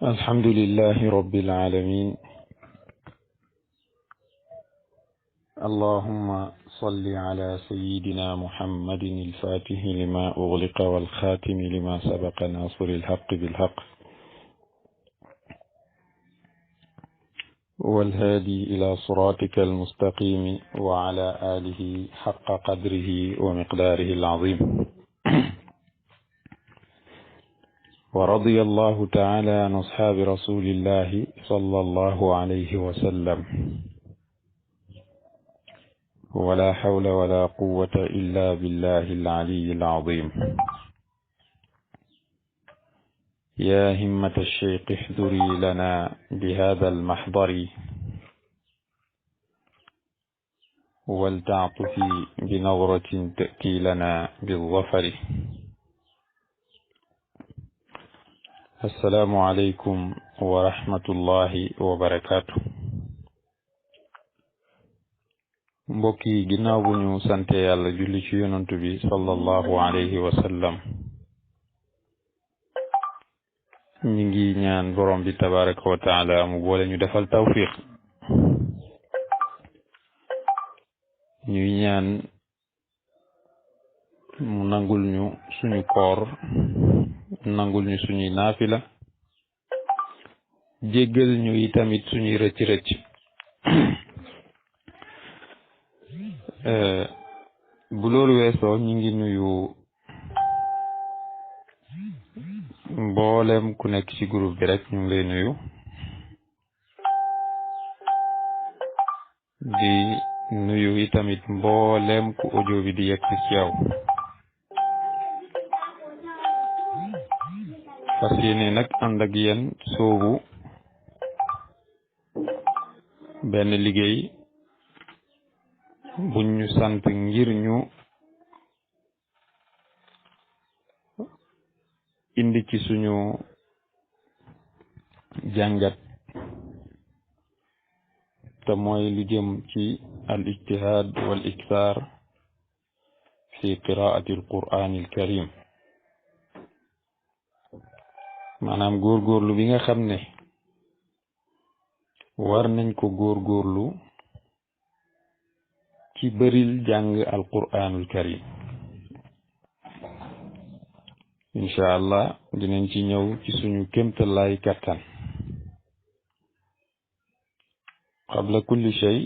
الحمد لله رب العالمين. اللهم صل على سيدنا محمد الفاتح لما أغلق والخاتم لما سبق ناصر الحق بالحق والهادي إلى صراطك المستقيم وعلى آله حق قدره ومقداره العظيم. ورضي الله تعالى عن أصحاب رسول الله صلى الله عليه وسلم. ولا حول ولا قوة إلا بالله العلي العظيم. يا همة الشيخ احذري لنا بهذا المحضر ولتعطفي بنظرة تأتي لنا بالظفر. السلام عليكم ورحمة الله وبركاته. mbokki ginnaaw bu ñu sante yàlla julli ci yonent bi sallallahu alayhi wa sallam, ñi ngi ñaan borom bi tabaraka wa taala mu boole ñu defal tawfiq. ñuy ñaan mu nangul ñu suñu koor, nangul ñu suñuy naafila, jéggal ñu itamit suñuy rëcc rëcc. bu loolu weesoo ñu ngi nuyu mboolem ku nekk ci groupe bi rek, ñu ngi lay nuyu di nuyu itamit mboolem ku audio bi di yegg ci yow. fas yéene nag ànd ak yéen soobu benn liggéey buñ ñu sant ngir ñu indi ci suñu jàngat, te mooy lu jëm ci al ijtihad wal ikthar fi qiraati al quran al karim. maanaam góorgóorlu bi nga xam ne war nañ ko góorgóorlu ci bëril jàng al quranul karim. incha allah dinañ ci ñëw ci suñu kémtalaay kattan. qabla kulli shay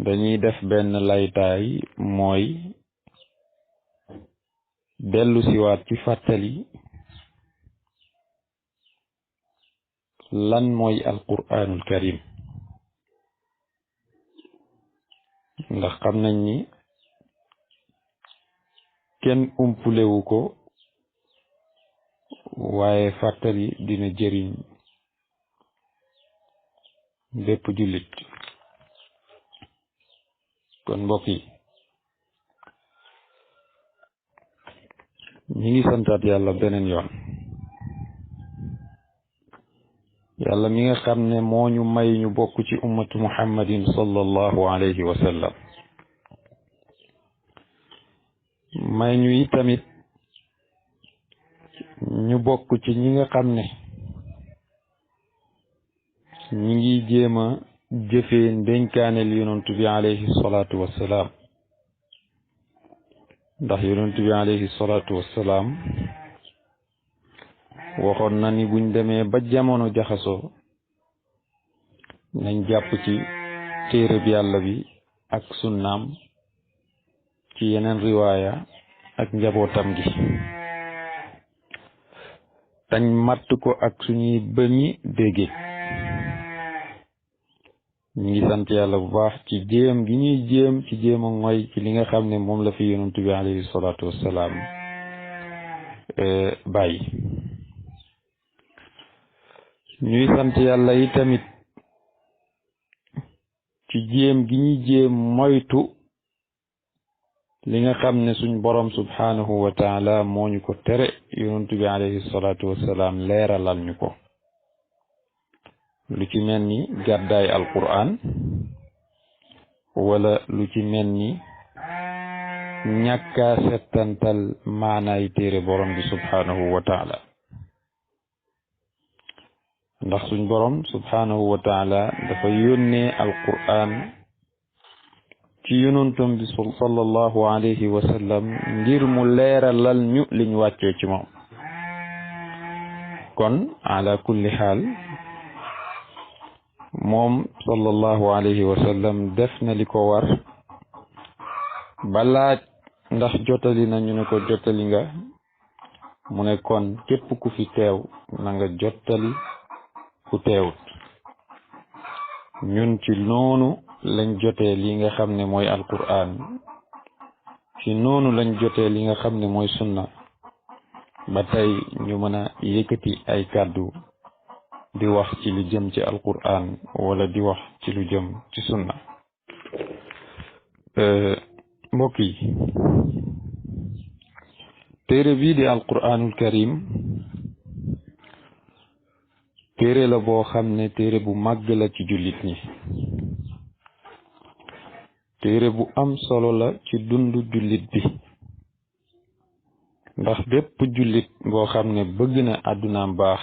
dañuy def benn laytaay, mooy dellu siwaat ci fàttali lan mooy al quranul karim. ndax xam nañ ni kenn umpulewu ko, waaye fàttali dina jëriñ bépp jullit. kon mbokk yi, ñi ngi santaat yàlla beneen yoon, yàlla mi nga xam ne moo ñu may ñu bokk ci ummatu muhammadin sallallahu alayhi wa sallam. may ñu itamit ñu bokk ci ñi nga xam ne ñi ngi jéem a jëfee ndénkaaneel yonent bi alayhi salaatu wassalaam. ndax yonent bi alayhi salaatu wassalaam waxoon na ni buñ demee ba jamono jaxasoo nañ jàpp ci téereb yàlla bi ak sunnaam, ci yeneen riwaaya ak njabootam gi, tañ matt ko ak suñuy bëñi dégge. ñu ngi sant yàlla bu baax ci jéem gi ñuy jéem a ngoy ci li nga xam ne moom la fi yonent bi alayhi salaatu wassalaam bàyyi. ñuy sant yàlla yi tamit ci jéem gi ñuy jéem moytu li nga xam ne suñ borom subhanahu wa taala moo ñu ko tere, yonent bi alayhi salaatu wassalaam leeralal ñu ko. lu ci mel ni gàddaay alquran, wala lu ci mel ni ñàkkaa settantal maanaay téere borom bi subhanahu wa taala ndax suñ borom subhanahu wa taala dafa yónnee alquran ci yonantam bi sallallahu alayhi wa sallam ngir mu leeralal ñu liñ wàccee ci moom kon ala kulli xaal moom sallallahu alayhi wa sallam def na li ko war ba laaj ndax jotali na ñu ne ko jotali nga mu ne kon képp ku fi teew na nga jottali ku teewut ñun ci noonu lañ jotee li nga xam ne mooy alquran ci noonu lañ jotee li nga xam ne mooy sunna ba tey ñu mën a yëkkati ay kàddu di wax ci lu jëm ci alquran wala di wax ci lu jëm ci sunna mbokk yi téere bii di alquranul karim téere la boo xam ne téere bu màgg la ci jullit ñi téere bu am solo la ci dundu jullit bi ndax bépp jullit boo xam ne bëgg na àddunaam baax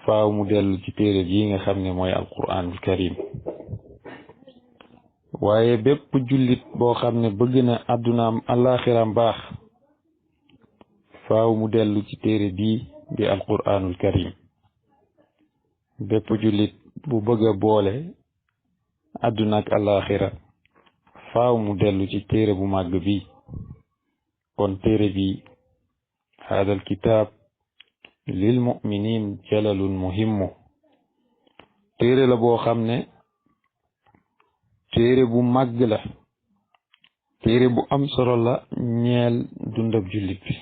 faaw mu dellu ci téere bii nga xam ne mooy alquranul karim waaye bépp jullit boo xam ne bëgg na àddunaam alaxiram baax faaw mu dellu ci téere bii di alquranul karim bépp jullit bu bëgg a boole àdduna ak alaxira faaw mu dellu ci téere bu màgg bi kon téere bi haadal kitaab lil muminin jalalun muhimmu téere la boo xam ne téere bu màgg la téere bu am solo la ñeel dundab jullit bi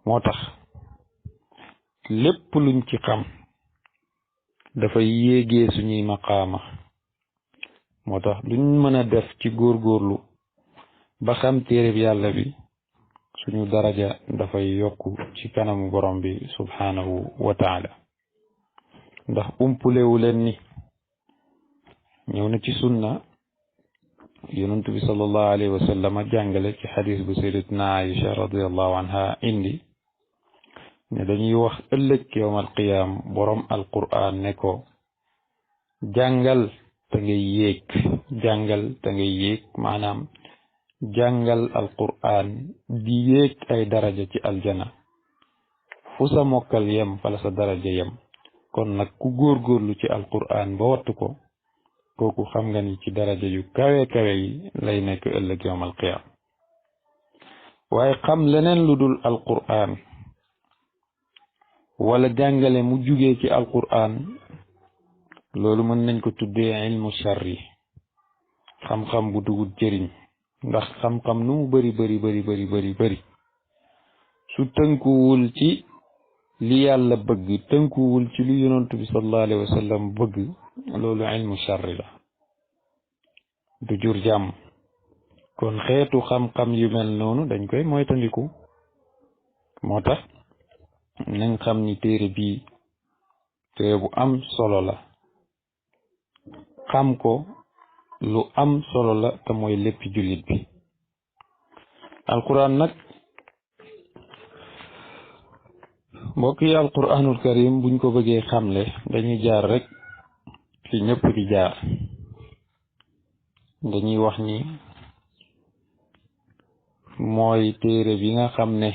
moo tax lépp luñ ci xam dafay yéegee suñuy maqaama moo tax luñ mën a def ci góorgóorlu ba xam téere bi yàlla bi suñu daraja dafay yokku ci kanamu borom bi subhanahu wa taala ndax umpulewu leen ni ñëw na ci sunna yonent bi sallallahu alayhi wa sallam jàngale ci xadis bu sayyidatuna Aïcha radiyallahu anha indi ne dañuy wax ëllëg yawmal qiyaam borom alquran ne ko jàngal te ngay yéeg jàngal te ngay yéeg maanaam jàngal alquran di yéeg ay daraja ci aljana fu sa mokkal yem fala sa daraja yem kon nag ku góorgóorlu ci alquran ba wattu ko kooku xam nga ni ci daraja yu kawe kawe yi lay nekk ëllëg yawmal qiyaam waaye xam leneen lu dul alquran wala jàngale mu jugee ci alquran loolu mën nañ ko tuddee ilmu sharri xam-xam bu dugut jëriñ ndax xam-xam nu mu bari su tënkuwul ci li yàlla bëgg tënkuwul ci lu yonent bi sallallahu alayhi wa sallam bëgg loolu ilmu sharri la du jur jàmm kon xeetu xam-xam yu mel noonu dañ koy moytandiku moo tax nañ xam ni téere bii téere bu am solo la xam ko lu am solo la te mooy léppi jullit bi alquran nag mbokk yi alquranul karim buñ ko bëggee xamle dañuy jaar rek fi ñëpp di jaar dañuy wax ni mooy téere bi nga xam ne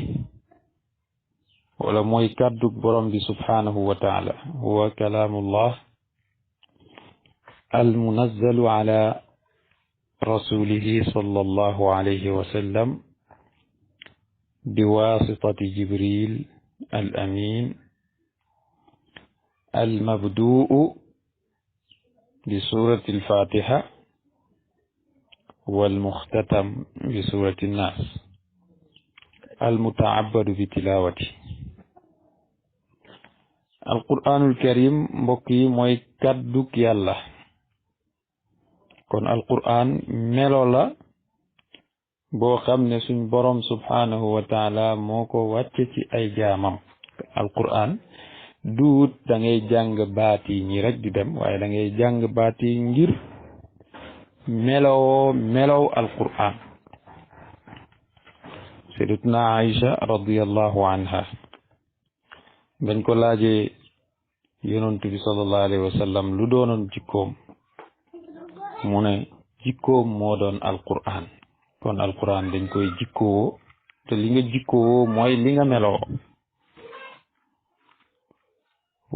wala mooy kàddug borom bi subhanahu wa taala huwa kalaamullah almunazzalu ala rasulihi sallallahu alayhi wa sallam biwasitati jibril al amin المبدوء بسورة الفاتحة والمختتم بسورة الناس المتعبد بتلاوته القرآن الكريم mbokki mooy kàddug yàlla kon alquran melo la boo xam ne suñ borom subhanahu wa taala moo ko wàcce ci ay jaamam alquran duut da ngay jàng baat yi ñi rek di dem waaye da ngay jàng baat yi ngir melow alquran. sayyidatuna Aïcha radiyallahu anha bañ ko laajee yonent bi sallallahu alayhi wa sallam lu doonoon jikkoom mu ne jikkoom moo doon alquran. kon alquran dañ koy jikkoo te li nga jikkoo mooy li nga meloo.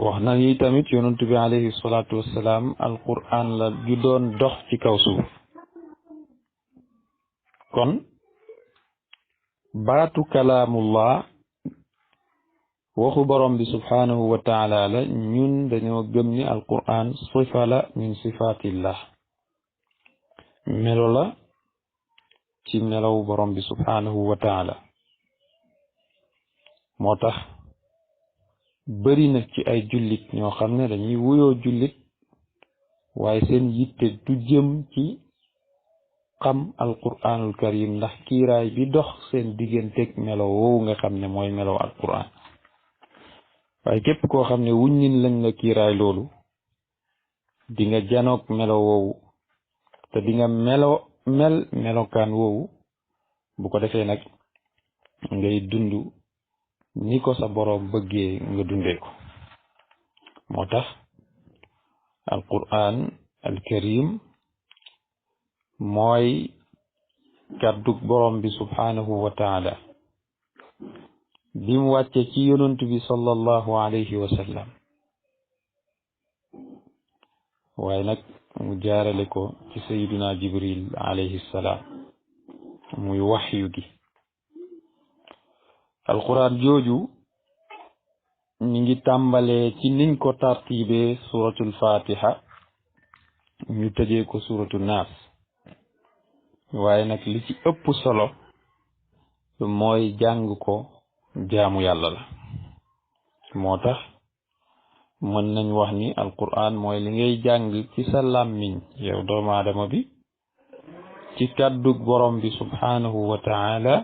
wax na ni tamit yonent bi alayhi salaatu wassalaam alquran la ju doon dox ci kaw suuf. kon baatu kalaamullah waxu borom bi subhanahu wa taala la ñun dañoo gëm ni alquran sifa la min sifatillah, melo la ci melow borom bi subhanahu wa taala. moo tax bëri na ci ay jullit ñoo xam ne dañuy wuyoo jullit waaye seen yitte du jëm ci xam alquranul karim ndax kiiraay bi dox seen digganteeg melo woowu nga xam ne mooy melow alquran. waaye képp koo xam ne wuññin lañ la kiiraay loolu di nga janoog melo woowu te di nga melokaan woowu. bu ko defee nag ngay dund ni ko sa boroom bëggee nga dundee ko. moo tax alquran alkarim mooy kàddug borom bi subhanahu wa taala bi mu wàcce ci yonent bi sallallahu alayhi wa sallam, waaye nag mu jaarale ko ci sayyiduna jibril alayhi salaam muy waxyu gi. alquran jooju ñu ngi tàmbalee ci niñ ko tartiibee suratul fatiha ñu tëjee ko suratul naas. waaye nag li ci ëpp solo mooy jàng ko jaamu yàlla la. moo tax mën nañ wax ni alquran mooy li ngay jàng ci sa làmmiñ yow doomu aadama bi ci kàddug borom bi subhanahu wa taala,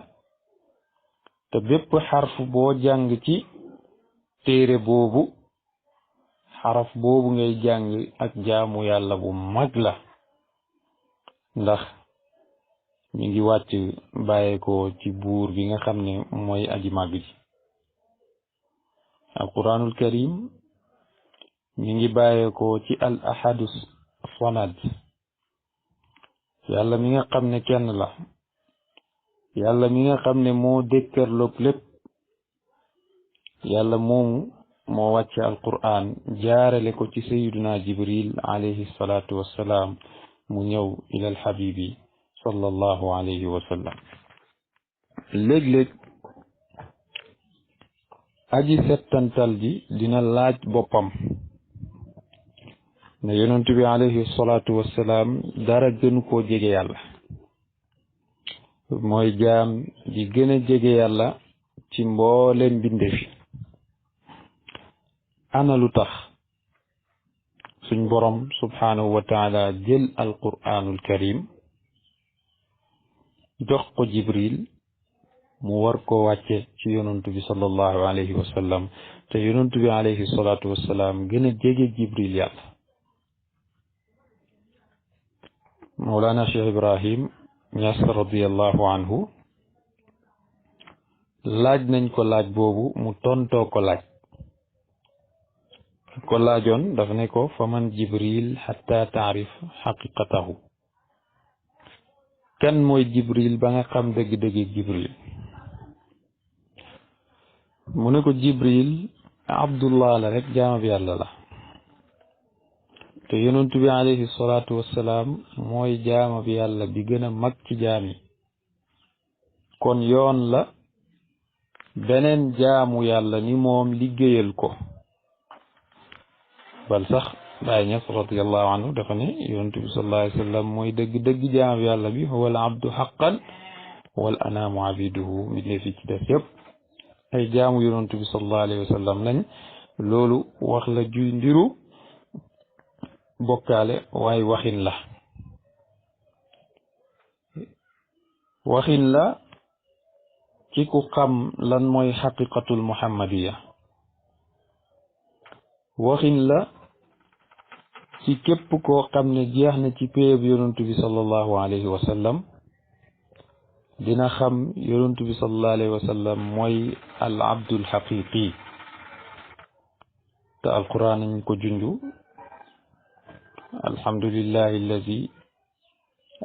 te bépp xarf boo jàng ci téere boobu xaraf boobu ngay jàng ak jaamu yàlla bu mag la, ndax ñu ngi wàcc bàyyeekoo ci buur bi nga xam ne mooy aji màgg ji. alquranul karim ñu ngi bàyyeekoo ci al ahadu samad, yàlla mi nga xam ne kenn la, yàlla mi nga xam ne moo dékkarloog lépp. yàlla moomu moo wàcce alquran jaarale ko ci sayyiduna jibril alayhi salaatu wassalaam mu ñëw ilal habibi sallallahu alayhi wa sallam. léeg-léeg aji settantal ji dina laaj boppam ne yonent bi alayhi salaatu wassalaam dara gënu koo jege yàlla, mooy jaam di gën a jege yàlla ci mbooleem mbindeef yi. ana lu tax suñ borom subhanahu wa taala jël alquranul karim jox ko jibril mu war ko wàcce ci yonantu bi sallallahu alayhi wa sallam, te yonantu bi alayhi salatu wassalam gën a jege jibril yàlla. mawlana cheikh ibrahim ñas radiallahu anhu laaj nañ ko laaj boobu mu tontoo ko laaj ko laajoon daf ne ko fa man jibril hatta taarif xaqiqatahu, kan mooy jibril ba nga xam dëgg-dëgg jibril. mu ne ko jibril abdullah la rek jaamab yàlla la, te yonentu bi alayhi salaatu wassalaam mooy jaamab yàlla bi gën a mag ci jaam yi. kon yoon la beneen jaamu yàlla ni moom liggéeyal ko. bal sax Baay Ñas radiyallahu anhu dafa ne yonent bi sallallahu alayhi wa sallam mooy dëgg-dëgg jaam yàlla bi huwa al abdu haqqan wal anaamu abiduhu. mi ne fi ci def yëpp ay jaamu yonent bi sallallahu alayhi wa sallam lañ. loolu wax la ju ndiru bokkaale waaye waxin la ci ku xam lan mooy xaqiqatul muhammadiya. waxin la ci képp koo xam ne jeex na ci péyeb yonantu bi sallallahu alayhi wa sallam dina xam yonantu bi sallallahu alayhi wa sallam mooy al abdul haqiqi te alquran nañ ko junju alhamdulillahi alladi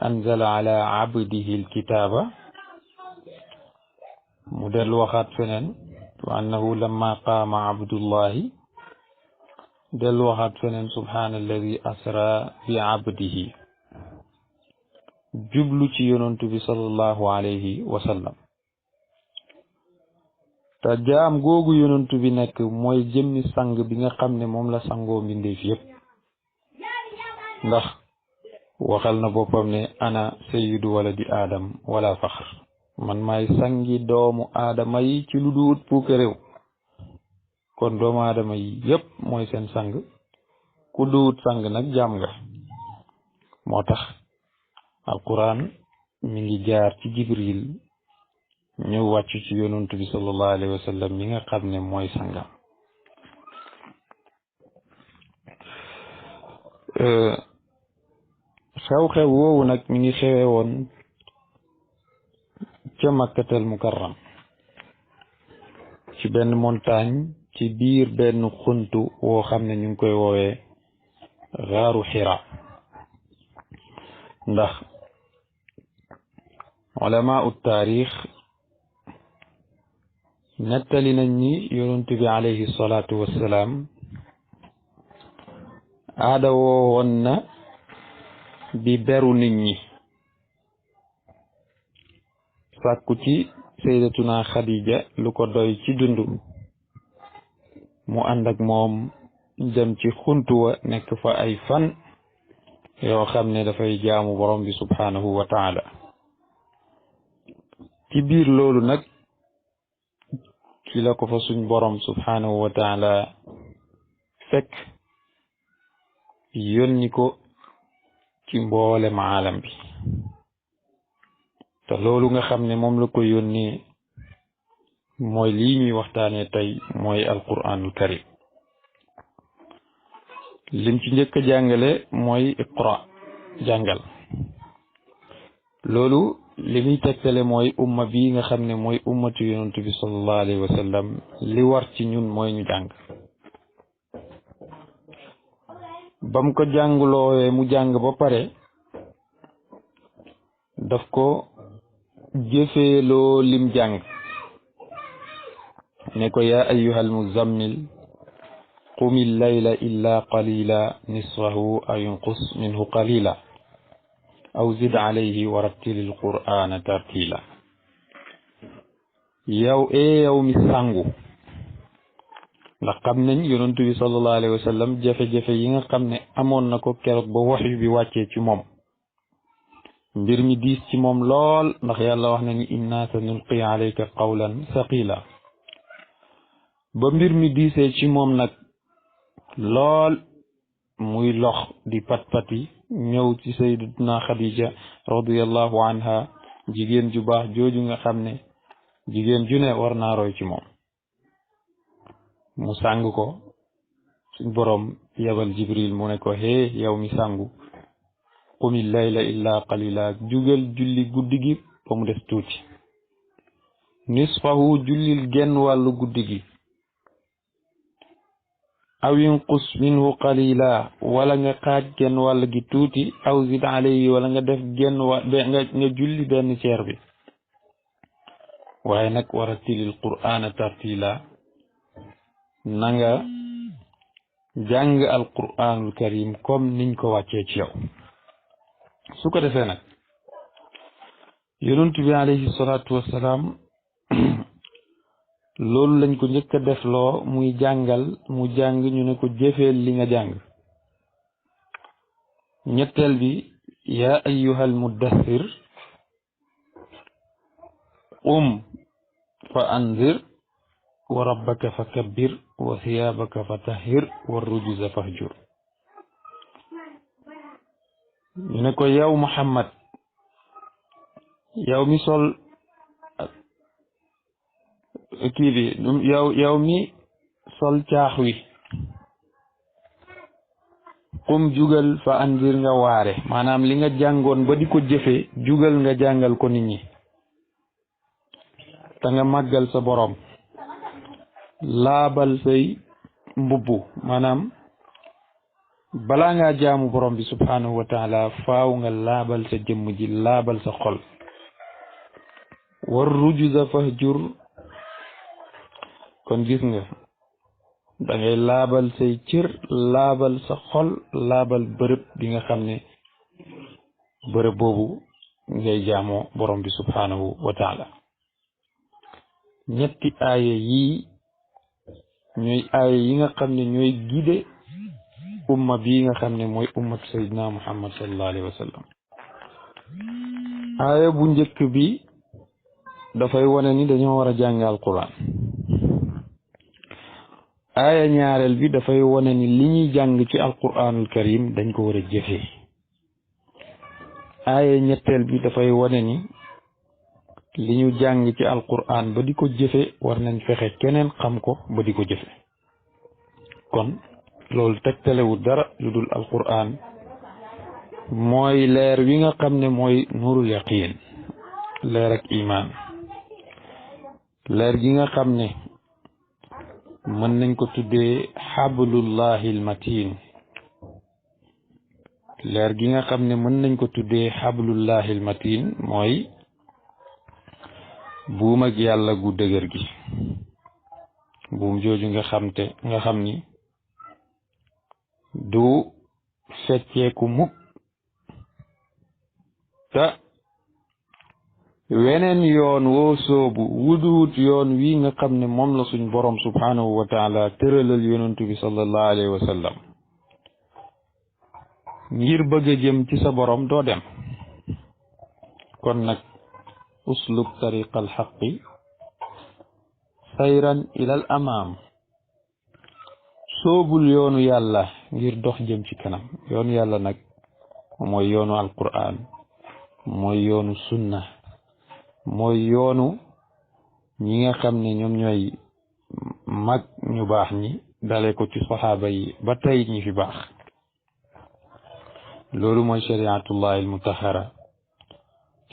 anzala ala abdihi alkitaba mu del waxaat feneen wa annahu lamma qaama abdullahi del waxaat feneen subhaanalladi asra bi abdihi jublu ci yonantu bi sallallahu alayhi wa sallam te jaam googu yonantu bi nekk mooy jëmmi sang bi nga xam ne moom la sangoo mbindeef yépp ndax waxal na boppam ne ana sayyidu waladi aadam wala faxr man maay sangi doomu aadama yi ci lu duut puuka réew kon doomu aadama yi yépp mooy seen sang ku duut sang nag jaam nga moo tax alquran mi ngi jaar ci jibril ñëw wàcc ci yonantu bi sallallahu alayhi wa sallam mi nga xam ne mooy sangam xew-xew woowu nag mi ngi xewe woon ca makkatal mukarram ci benn montagne ci biir benn xuntu woo xam ne ñu ngi koy woowee xaaru xira ndax ulama ut taarix nettali nañ ni yonent bi alayhi salaatu wassalaam aada woo woon na di beru nit ñi sàkku ci sayyidatuna Khadija lu ko doy ci dund mu ànd ak moom dem ci xuntuwa nekk fa ay fan yoo xam ne dafay jaamu borom bi subhanahu wa taala ci biir loolu nag ci la ko fa suñ borom subhanahu wa taala fekk yónni ko ci mboolem aalam bi te loolu nga xam ne moom la ko yónnee mooy lii ñuy waxtaanee tey mooy alquranul karim lim ci njëkk a jàngale mooy iqra jàngal loolu li muy tegtale mooy umma bi nga xam ne mooy ummatu yonantu bi sallallahu alayhi wa sallam li war ci ñun mooy ñu jàng bam ko jàngloowe mu jàng ba pare daf ko jëfeeloo lim jàng ne ko yaa ayyuhal muzammil qumil layla illa qalila nisfahu aw yunqus minhu qalila aw zid alayhi wa rattilil qur'ana tartila yow mi sangu ndax xam nañ yonantu bi sallallahu alayhi wa sallam jafe-jafe yi nga xam ne amoon na ko keroog ba waxyu bi wàccee ci moom mbir mi diis ci moom lool ndax yàlla wax na ni inna sanulqi alayka qawlan saqila ba mbir mi diisee ci moom nag lool muy lox di pat-pati ñëw ci sayyidatuna Khadija radiyallahu anha jigéen ju baax jooju nga xam ne jigéen ju ne war naa roy ci moom mu sàng ko suñ boroom yabal jibril mu ne ko hee yow mi sàngu qumil layla illa qalila jugal julli guddi gi ba mu des tuuti nisfahu jullil genn wàllu guddi gi aw yunqus minhu qalila wala nga xaaj genn wàll gi tuuti aw zid alayhi wala nga def nga julli benn ceer bi waaye nag warattilil qur'ana tartila na nga jàng alquranul karim comme niñ ko wàccee ci yow su ko defee nag yonent bi alayhi salaatu wassalaam loolu lañ ko njëkk a defloo muy jàngal mu jàng ñu ne ko jëfeel li nga jàng ñetteel bi yaa ayyuhal muddathir fa anzir wa rabbaka fa kabbir wa thiyaabaka fa tahhir wa rujuza fahjur ñu ne ko yow Muhammad yow mi sol kii bi yow mi sol caax wi qum jugal fa andir nga waare maanaam li nga jàngoon ba di ko jëfe jugal nga jàngal ko nit ñi te nga màggal sa borom laabal say mbubbu maanaam balaa ngaa jaamu borom bi subhanahu wa taala faaw nga laabal sa jëmm ji laabal sa xol war rujuza fahjur kon gis nga da ngay laabal say cër laabal sa xol laabal bërëb bi nga xam ne bërëb boobu ngay jaamoo borom bi subhanahu wa taala ñetti aaya yii ñooy aaya yi nga xam ne ñooy guide umma bii nga xam ne mooy ummat sayyidina muhammad sallallahu alayhi wa sallam aaya bu njëkk bi dafay wane ni dañoo war a jàng alquran aaya ñaareel bi dafay wane ni li ñuy jàng ci alquranul karim dañ ko war a jëfee aaya ñetteel bi dafay wane ni li ñu jàng ci alquran ba di ko jëfe war nañ fexe keneen xam ko ba di ko jëfe kon loolu tegtalewu dara lu dul alquran mooy leer wi nga xam ne mooy nuurul yaqin leer ak iman leer gi nga xam ne mën nañ ko tuddee xablullahi almatin leer gi nga xam ne mën nañ ko tuddee xablullahi almatin mooy buum ak yàlla gu dëgër gi buum jooju nga xam ni du fecceeku mukk te weneen yoon woo soobu wuduwut yoon wi nga xam ne moom la suñ borom subhanahu wa taala tëralal yonentu bi sallallahu alayhi wa sallam ngir bëgg a jëm ci sa borom doo dem kon nag uslub tariqa alxaqi sayran ila al amaam soobul yoonu yàlla ngir dox jëm ci kanam yoonu yàlla nag mooy yoonu alquran mooy yoonu sunna mooy yoonu ñi nga xam ne ñoom ñooy mag ñu baax ñi dale ko ci saxaaba yi ba tey ñi fi baax loolu mooy shariatullahi almutahara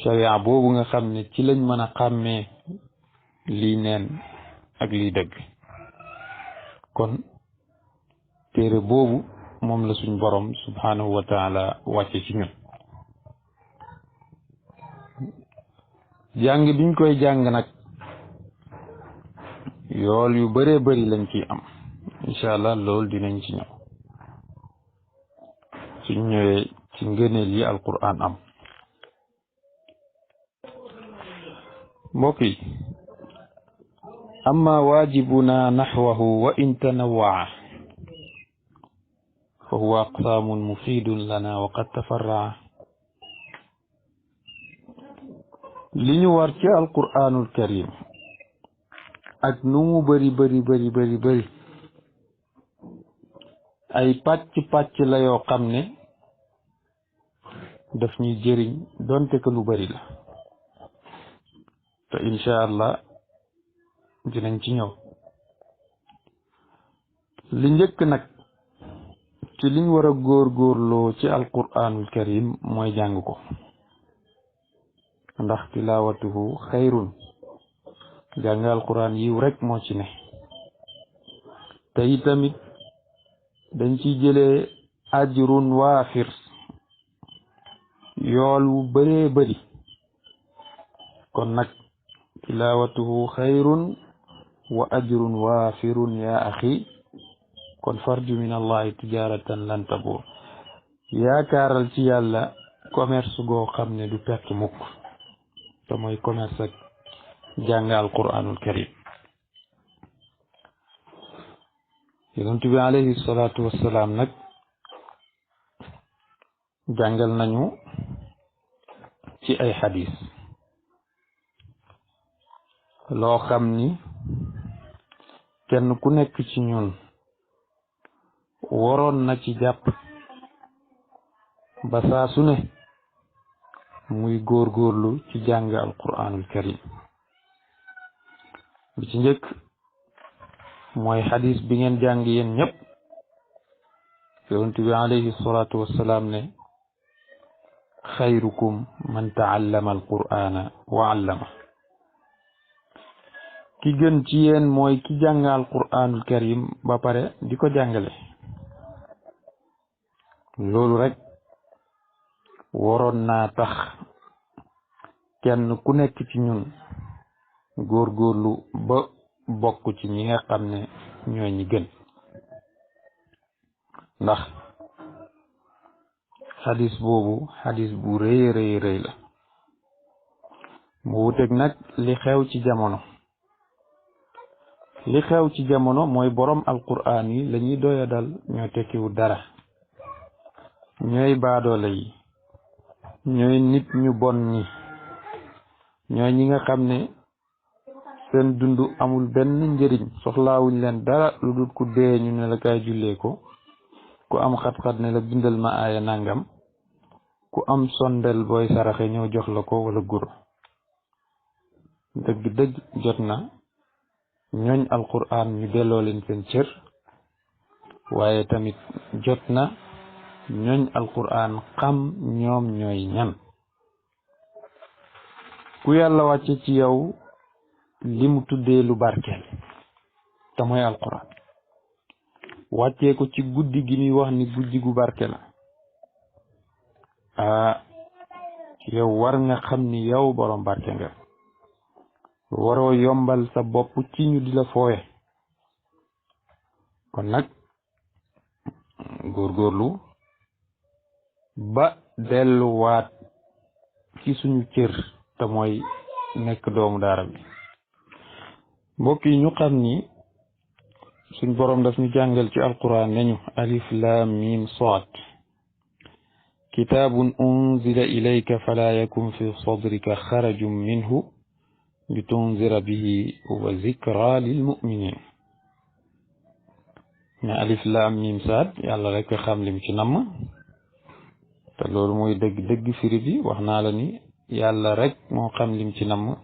sharia boobu nga xam ne ci lañ mën a xàmmee lii neen ak lii dëgg kon téere boobu moom la suñ borom subhanahu wa taala wàcce ci ñun jàng biñ koy jàng nag yool yu bëree bëri lañ ciy am incha allah loolu dinañ ci ñëw suñ ñëwee ci ngëneel yi alquran am mbokk yi amma waajibuna naxwahu wa in tanawaa fa huwa aqsaamun mufidun lana wa qad tafarraa li ñu war ci alquranul karim ak nu mu bëri ay pàcc la yoo xam ne daf ñuy jëriñ donte que lu bëri la te incha allah dinañ ci ñëw li njëkk nag ci liñ war a góorgóorloo ci alquranul karim mooy jàng ko ndax tilawatuhu xayrun jàng alquran yiw rek moo ci ne te itamit dañ ci jëlee ajrun waafir yool wu bëree bëri kon nag tilawatuhu xayrun wa ajrun waafirun ya axi kon farju min allahi tijaratan lan tabur yaakaaral ci yàlla commerce goo xam ne du perte mukk te mooy commerce ak jàng alquranul karim yonent bi alayhi salaatu wassalaam nag jàngal nañu ci ay xadis loo xam ni kenn ku nekk ci ñun waroon na ci jàpp ba saa su ne muy góorgóorlu ci jàng alquranul karim bi ci njëkk mooy xadis bi ngeen jàng yéen ñëpp yonent bi alayhi salaatu wassalaam ne xayrukum man taallama alqur'ana wa allama ki gën ci yéen mooy ki jàng alqur'anul karim ba pare di ko jàngale. loolu rek waroon naa tax kenn ku nekk ci ñun góorgóorlu ba bokk ci ñi nga xam ne ñooy ñi gën, ndax xadis boobu xadis bu rëy rëy rëy la. mu wuteeg nag li xew ci jamono. li xew ci jamono mooy borom alqur'an yi la ñuy doya dal, ñoo tekkiwu dara, ñooy baadoole yi, ñooy nit ñu bon ñi, ñooy ñi nga xam ne seen dund amul benn njëriñ, soxlaawuñ leen dara lu dul ku dee ñu ne la kaay jullee ko, ku am xat-xat ne la bindal ma aaya nangam, ku am sondel booy saraxe ñëw jox la ko wala guro. dëgg-dëgg jot na ñooñ alqur'an ñu delloo leen seen cër, waaye tamit jot na ñooñ alqur'an xam ñoom ñooy ñan. ku yàlla wàcce ci yow li mu tuddee lu barkeel te mooy alqur'an, wàccee ko ci guddi gi muy wax ni guddi gu barke la, yow war nga xam ni yow borom barke nga. waroo yombal sa bopp ci ñu di la fooye. kon nag góorgóorlu ba delluwaat ci suñu cër te mooy nekk doomu daara bi. mbokk yi ñu xam ni suñ boroom daf ñu jàngal ci alquran nañu alif lam mim saad kitaabun unzila ilayka fala yakun fi sadrika xarajun minhu litunzira bihi wa zikra lil muminin. ne alif lam mim saad yàlla rek xam lim ci namm, te loolu mooy dëgg firi bi. wax naa la ni yàlla rek moo xam lim ci namm.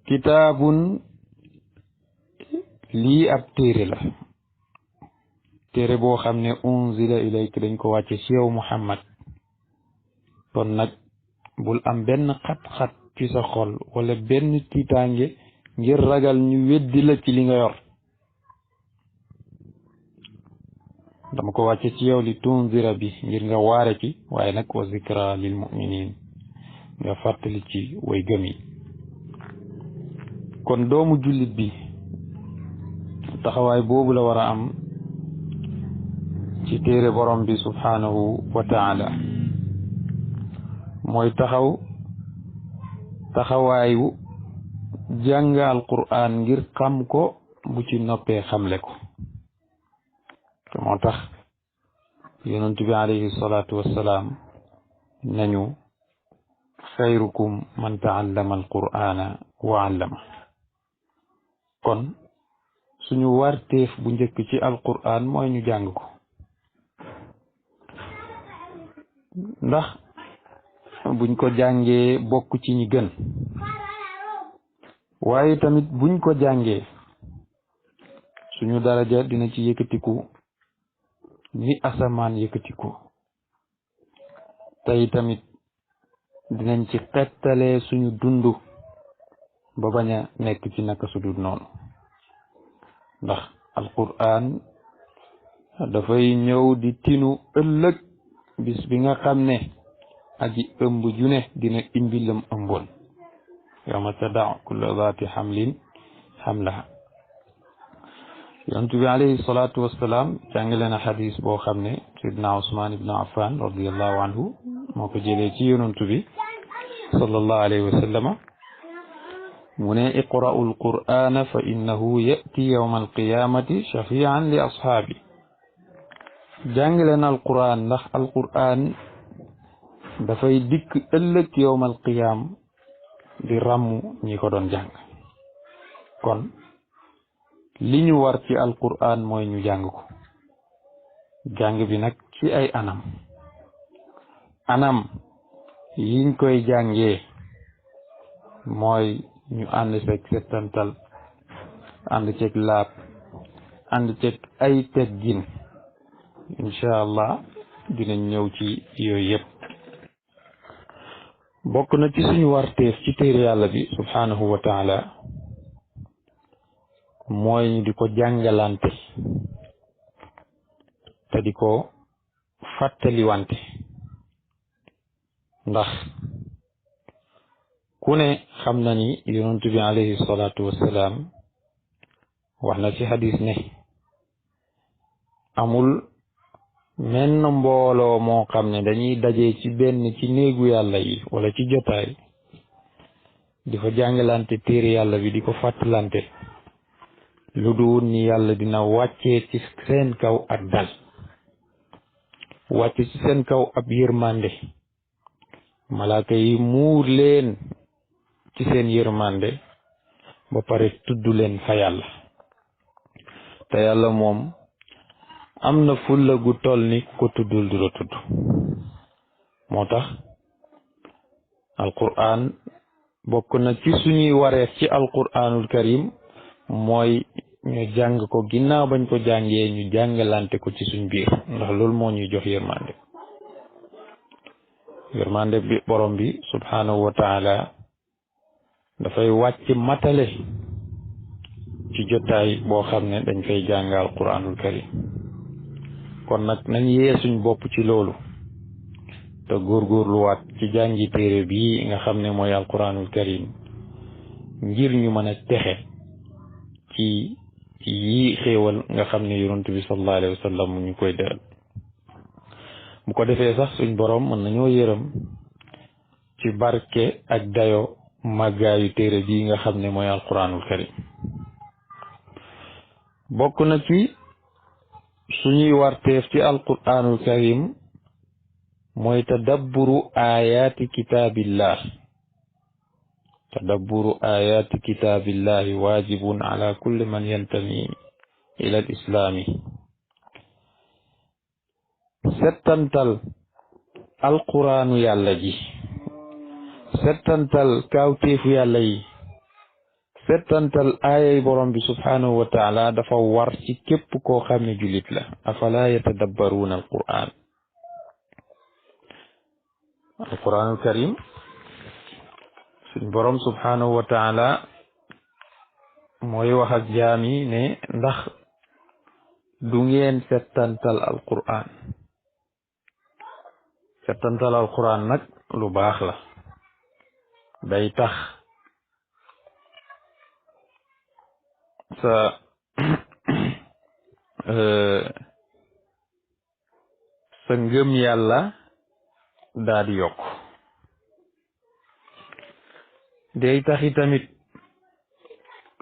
kitaabun lii ab téere la, téere boo xam ne unzila ilayka dañ ko wàcce ci yow Muhammad. kon nag bul am benn xat-xat ci sa xol wala benn tiitaange ngir ragal ñu weddi la ci li nga yor. dama ko wàcce ci yow li tunzira bi ngir nga waare ci, waaye nag wa zikra lil muminin nga fàttali ci way gëm yi. kon doomu jullit bi taxawaay boobu la war a am ci téere borom bi subhanahu wa taala, mooy taxawaayu jàng alquran ngir xam ko, bu ci noppee xamle ko. te moo tax yonent bi alayhi salaatu wassalaam nañu xayrukum man taallama alqur'ana wa allama. kon suñu warteef bu njëkk ci alqur'an mooy ñu jàng ko, ndax buñ ko jàngee bokk ci ñi gën, waaye tamit buñ ko jàngee suñu daraja dina ci yëkkatiku ni asamaan yëkkatiku. tey tamit dinañ ci xettalee suñu dund ba bañ a nekk ci naka sudul noonu, ndax alquran dafay ñëw di tinu ëllëg bis bi nga xam ne aji ëmb ju ne dina imbi lam ëmboon. yawma tada'u kullu zaati hamlin hamlaha. yonent bi alayhi salaatu wassalaam jàngale na xadis boo xam ne sidna Usmaan ibn Affan radiyallahu anhu moo ko jëlee ci yonent bi sallallahu alayhi wa sallama mu ne iqra'u alqur'ana fa innahu ya'ti yawma alqiyamati shafi'an li ashaabi. jàngale na alqur'an ndax alqur'an dafay dikk ëllëg yawma alqiyam di ràmmu ñi ko doon jàng. kon li ñu war ci alqur'an mooy ñu jàng ko. jàng bi nag ci ay anam yiñ koy jàngee mooy ñu ànd ceeg settantal, ànd ceeg laab, ànd ceeg ay teggin, incha allah dinañ ñëw ci yooyu yëpp. bokk na ci suñu warteef ci téere yàlla bi subhanahu wa taala mooy ñu di ko jàngalante te di ko fàttaliwante, ndax ku ne xam na ni yonent bi alayhi salaatu wassalaam wax na ci hadis ne amul menn mbooloo moo xam ne dañuy daje ci benn ci néegu yàlla yi wala ci jotaay di fa jàngalante téere yàlla bi di ko fàttalante lu dul ni yàlla dina wàccee ci seen kaw ak dal, wàcce ci seen kaw ab yërmande, malaaka yi muur leen ci seen yërmande ba pare tudd leen fa yàlla. te yàlla moom am na fulla gu toll ni ko tuddul du la tudd. moo tax alquran bokk na ci suñuy wareef ci alquranul karim mooy ñu jàng ko, ginnaaw bañ ko jàngee ñu jàngalante ko ci suñ biir, ndax loolu moo ñuy jox yërmande bi borom bi subhanahu wa taala dafay wàcc matale ci jotaay boo xam ne dañ fay jàng alquranul karim. kon nag nañ yee suñ bopp ci loolu te góorgóorluwaat ci jàngi téere bii nga xam ne mooy alquranul karim ngir ñu mën a texe ci yii xéewal nga xam ne yonent bi sallallahu alayhi wa sallam ñu koy deral. bu ko defee sax suñ borom mën nañoo yërëm ci barke ak dayo màggaayu téere bii nga xam ne mooy alquranul karim. bokk na ci suñuy warteef ci alquranul karim mooy tadabburu ayaati kitaabillah. tadabburu ayaati kitaabillahi waajibun ala kulli man yantami ila al islaami. settantal alquraanu yàlla ji, settantal kaawteefu yàlla yi, settantal aayay borom bi subhanahu wa taala dafa war ci képp koo xam ne jullit la. afala yatadabbaruuna alquran. alquranul karim suñ borom subhanahu wa taala mooy wax ak jaam yi ne ndax du ngeen settantal alquran. settantal alquran nag lu baax la, day tax sa sa ngëm yàlla daa di yokk. day taxi tamit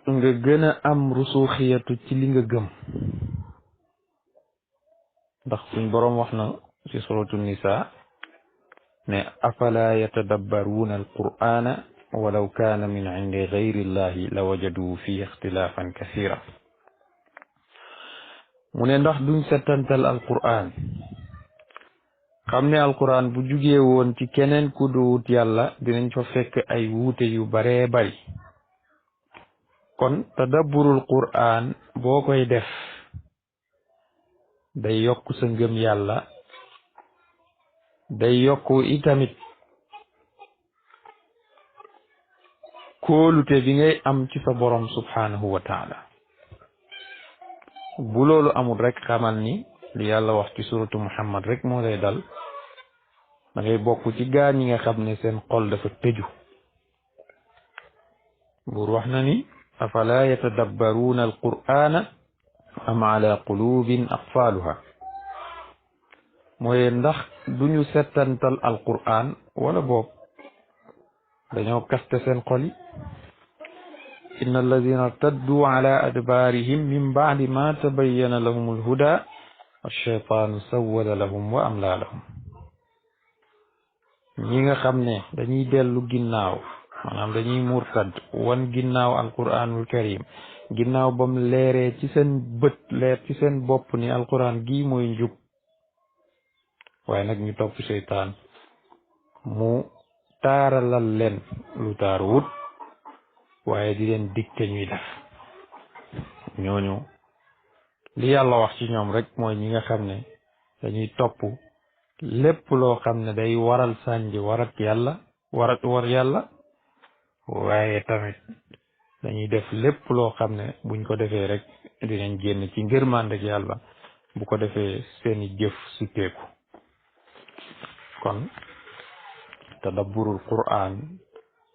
nga gën a am rusuxiyatu ci li nga gëm, ndax suñ boroom wax na ci suratu nisa ne afala yatadabbaruuna alqur'ana walaw kaana min indi gayri llahi la wajadu fihi ixtilaafan kasira. mu ne ndax duñ settantal alqur'an, xam ne alqur'an bu jugee woon ci keneen ku duut yàlla dinañ fa fekk ay wuute yu baree bari. kon tadabburul qur'an boo koy def day yokk sa ngëm yàlla, day yokk itamit kóolute bi ngay am ci sa borom subhanahu wa taala. bu loolu amul rek xamal ni li yàlla wax ci suratu muhammad rek moo lay dal. da ngay bokk ci gaa ñi nga xam ne seen xol dafa tëju. buur wax na ni afala yatadabbaruuna alqur'ana am ala qulubin aqfaluha. mooy ndax duñu settantal alqur'an wala boog dañoo kaste seen xol yi. inna alladina irtaddu ala adbaarihim min baadi ma tabayyana lahum alhuda alcheytaanu sawwala lahum wa amla lahum. ñi nga xam ne dañuy dellu ginnaaw, maanaam dañuy murtad wan ginnaaw alquranul karim ginnaaw bam leeree ci seen bët, leer ci seen bopp ni alquran gii mooy njub, waaye nag ñu topp seytaan mu taaralal leen lu taaruwut waaye di leen dicté ñuy def. ñooñu li yàlla wax ci ñoom rek mooy ñi nga xam ne dañuy topp lépp loo xam ne day waral sànji war yàlla waaye tamit dañuy def lépp loo xam ne buñ ko defee rek dinañ génn ci ngërmandeg yàlla bu ko defee seeni jëf sippeeku kon tadabburul Qur'an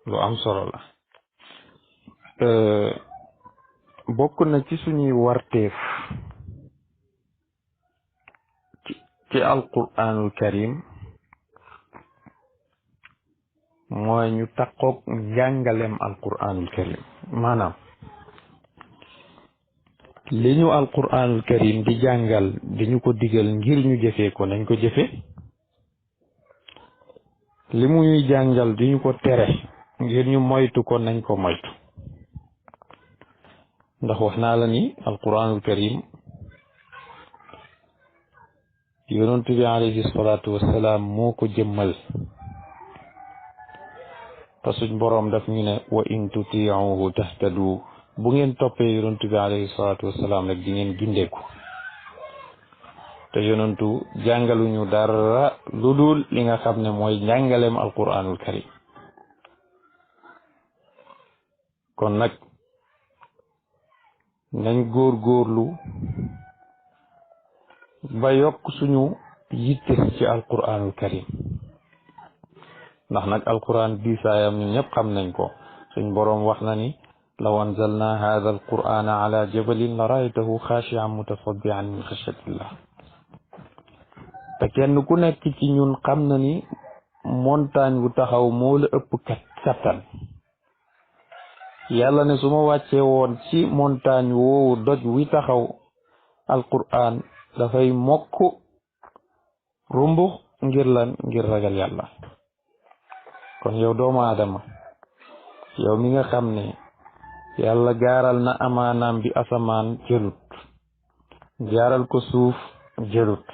lu am solo la bokk na ci suñuy warteef ci alquranul karim mooy ñu taqoog njàngaleem alquranul karim maanaam li ñu alquranul karim di jàngal di ñu ko digal ngir ñu jëfee ko nañ ko jëfe li mu ñuy jàngal di ñu ko tere ngir ñu moytu ko nañ ko moytu ndax wax naa la ni alquranul karim yonent bi alayhi salaatu wassalaam moo ko jëmmal te suñ boroom daf ñu ne wa in tuti'uhu tahtadu bu ngeen toppee yonent bi alayhi salaatu wassalaam rek di ngeen gindeeku te yonentu jàngaluñu dara lu dul li nga xam ne mooy njàngaleem alquranul karim kon nag nañ góorgóorlu ba yokk suñu yitte ci alquranul karim ndax nag alquran diisaayam ñun ñëpp xam nañ ko suñ boroom wax na ni law anzalna hadha alqur'ana ala jabalin la ra'aytahu khashi'an mutasaddi'an min khashyatillah te kenn ku nekk ci ñun xam na ni montagne bu taxaw moo la ëpp kattan yàlla ne su ma wàccee woon ci montagne woowu doj wi taxaw alquran dafay mokk rumbux ngir lan ngir ragal yàlla kon yow doomu aadama yow mi nga xam ne yàlla gaaral na amaanaam bi asamaan jëlut gaaral ko suuf jëlut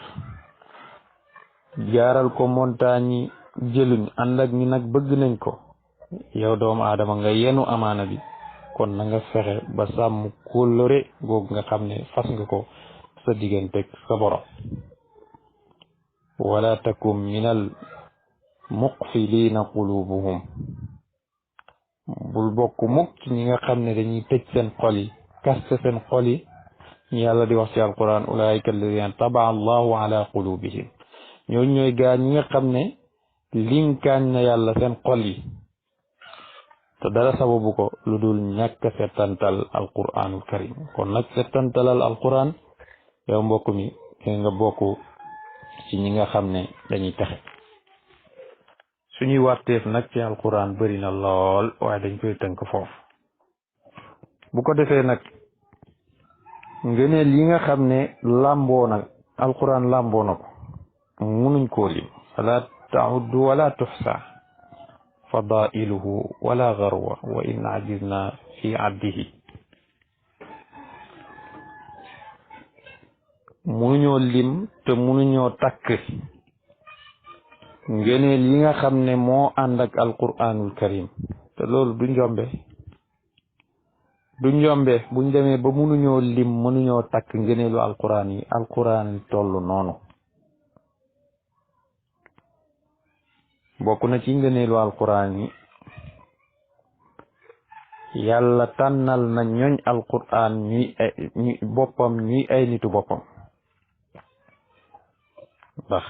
gaaral ko montagne yi jëluñ ànd ak ñi nag bëgg nañ ko yow doomu aadama nga yenu amaana bi kon na nga fexe ba sàmm kóllëre googu nga xam ne fas nga ko sa digganteeg sa borom wala takum minal muqfilina qulubuhum bul bokk mukk ci ñi nga xam ne dañuy tëj seen xol yi kaste seen xol yi ñu yàlla di wax ci alquran ulaika alladina tabaa allahu ala qulubihim ñooñu ñooy gaa ñi nga xam ne linkaañ na yàlla seen xol yi te dara sababu ko lu dul ñàkk settantal alquranul karim kon nag settantalal alquran yow mbokk mi nga bokk ci ñi nga xam ne dañuy texe suñuy warteef nag ci alquran bëri na lool waaye dañ koy tënk foofu bu ko defee nag ngëneel yi nga xam ne làmboo na alquran làmboo na ko munuñ koo lim fala tauddu wala tuxsa fadailuhu wala garwa wa in ajizna fi addihi munuñoo lim te munuñoo takk ngëneel yi nga xam ne moo ànd ak alquranul karim te loolu du njombe buñ demee ba munuñoo lim munuñoo takk ngëneelu alquran yi alquran tollu noonu bokk na ci ngëneelu alquran yi yàlla tànnal na ñooñ alquran ñuy ay nitu boppam ndax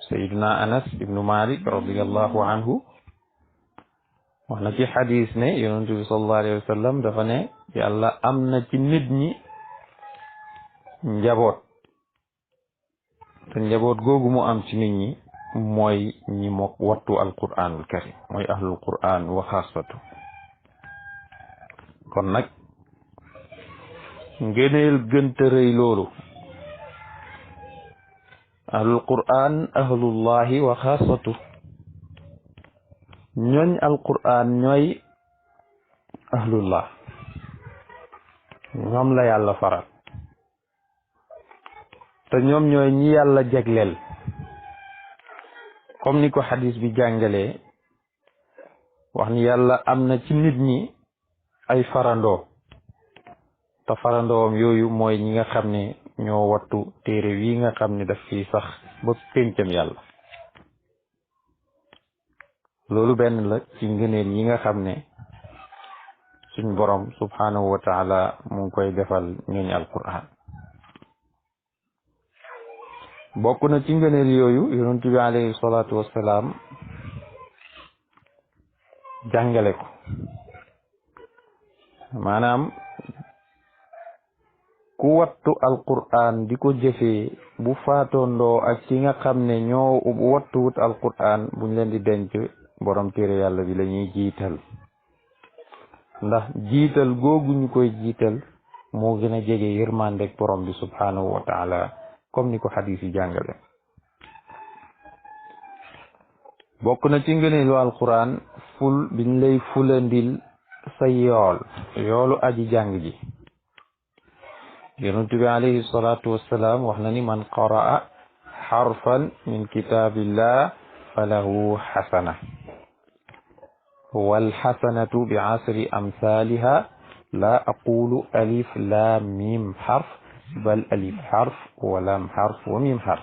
sayiduna anas ibnu malik radiallahu anhu wax na ci xadis ne yonentu bi sallallahu alayhi wa sallam dafa ne yàlla am na ci nit ñi njaboot te njaboot googu mu am ci nit ñi mooy ñi mok wattu alquranul karim mooy ahlul quran wa xaasatu kon nag ngëneel gënta rëy loolu ahlul quran ahlullahi wa xaasatu ñooñ alquran ñooy ahlullah ñoom la yàlla faral te ñoom ñooy ñi yàlla jegleel comme ni ko xadis bi jàngalee wax ni yàlla am na ci nit ñi ay farandoo te farandoom yooyu mooy ñi nga xam ne ñoo wattu téere wi nga xam ne daf fi sax ba péncam yàlla. loolu benn la ci ngëneel yi nga xam ne suñ borom subhanahu wa taala mu ngi koy defal ñooñ alquran. bokk na ci ngëneel yooyu yonent bi alayhi salaatu wassalaam jàngale ko, maanaam ku wattu alquran di ko jëfee bu faatondoo ak ci nga xam ne ñoo wattuwut alquran buñ leen di denc borom téere yàlla bi la ñuy jiital, ndax jiital googu ñu koy jiital moo gën a jege yërmandeg borom bi subhanahu wa taala comme ni ko xadis yi jàngale. bokk na ci ngëneelu alquran ful biñ lay fulandil sa yoolu aji jàng ji. yonent bi alayhi salaatu wassalaam wax na ni man qaraa xarfan min kitaabillah falahu xasana walxasanatu bi asri amthaliha la aqulu alif lam mim xarf bal alif xarf wa lam xarf wa mim xarf.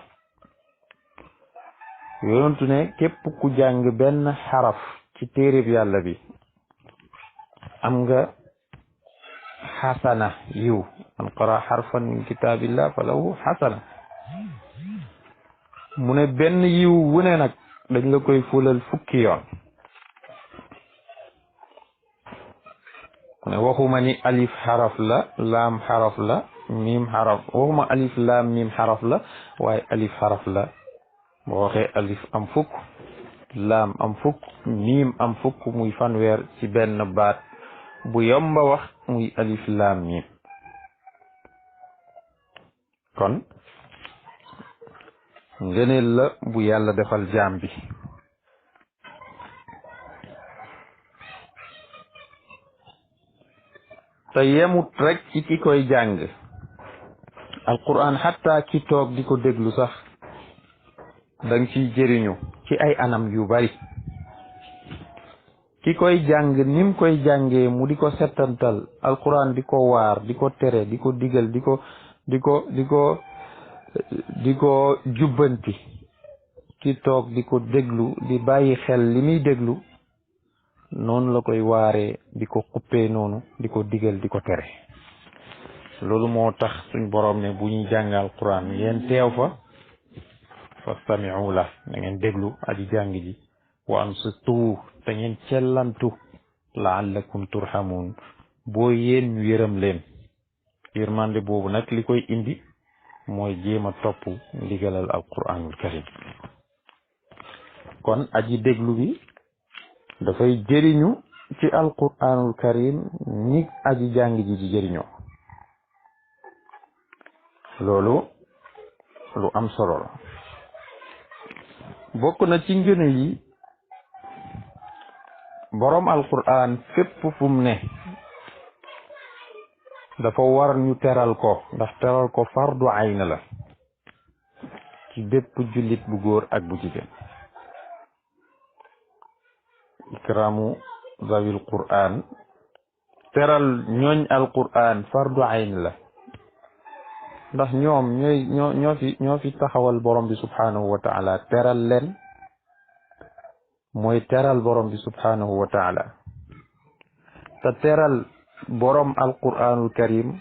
yonentu ne képp ku jàng benn xaraf ci téereb yàlla bi am nga xasana yiw. man qara xarfan min kitaabillah falahu xasana. mu ne benn yiw wu ne nag dañ la koy fulal fukki yoon. mu ne waxuma ni alif xaraf la laam xaraf la miim xaraf, waxuma alif laam miim xaraf la waaye alif xaraf la. boo waxee alif am fukk, laam am fukk, miim am fukk, muy fanweer ci benn baat bu yomba wax muy alif laam miim. kon ngëneel la bu yàlla defal jaam bi. te yemut rek ci ki koy jàng alquran, xatta ki toog di ko déglu sax danga ciy jëriñu ci ay anam yu bari. ki koy jàng nim koy jàngee mu di ko settantal alquran, di ko waar, di ko tere, di ko digal, di ko jubbanti. ki toog di ko déglu di bàyyi xel li muy déglu noonu la koy waaree, di ko xuppee noonu, di ko digal, di ko tere. loolu moo tax suñ borom ne bu ñuy jàng alquran ngeen teew fa fastami'u la, na ngeen déglu aji jàng ji, wa ansitu te ngeen cellantu la'allakum turhamun, boo yéen ñu yërëm leen. yërmande boobu nag li koy indi mooy jéem a topp ndigalal alquranul karim. kon aji déglu bi dafay jëriñu ci alquranul karim ni aji jàng ji di jëriñoo. loolu lu am solo la. bokk na ci ngëneel yi boroom alquran fépp fu mu ne dafa war ñu teral ko, ndax teral ko fardu ayn la ci bépp jullit bu góor ak bu jigéen. ikramu zawil quran, teral ñooñ alquran fardu ayn la, ndax ñoom ñoo fi taxawal borom bi subhanahu wa taala. teral leen mooy teral borom bi subhanahu wa taala. te teral borom alquranul karim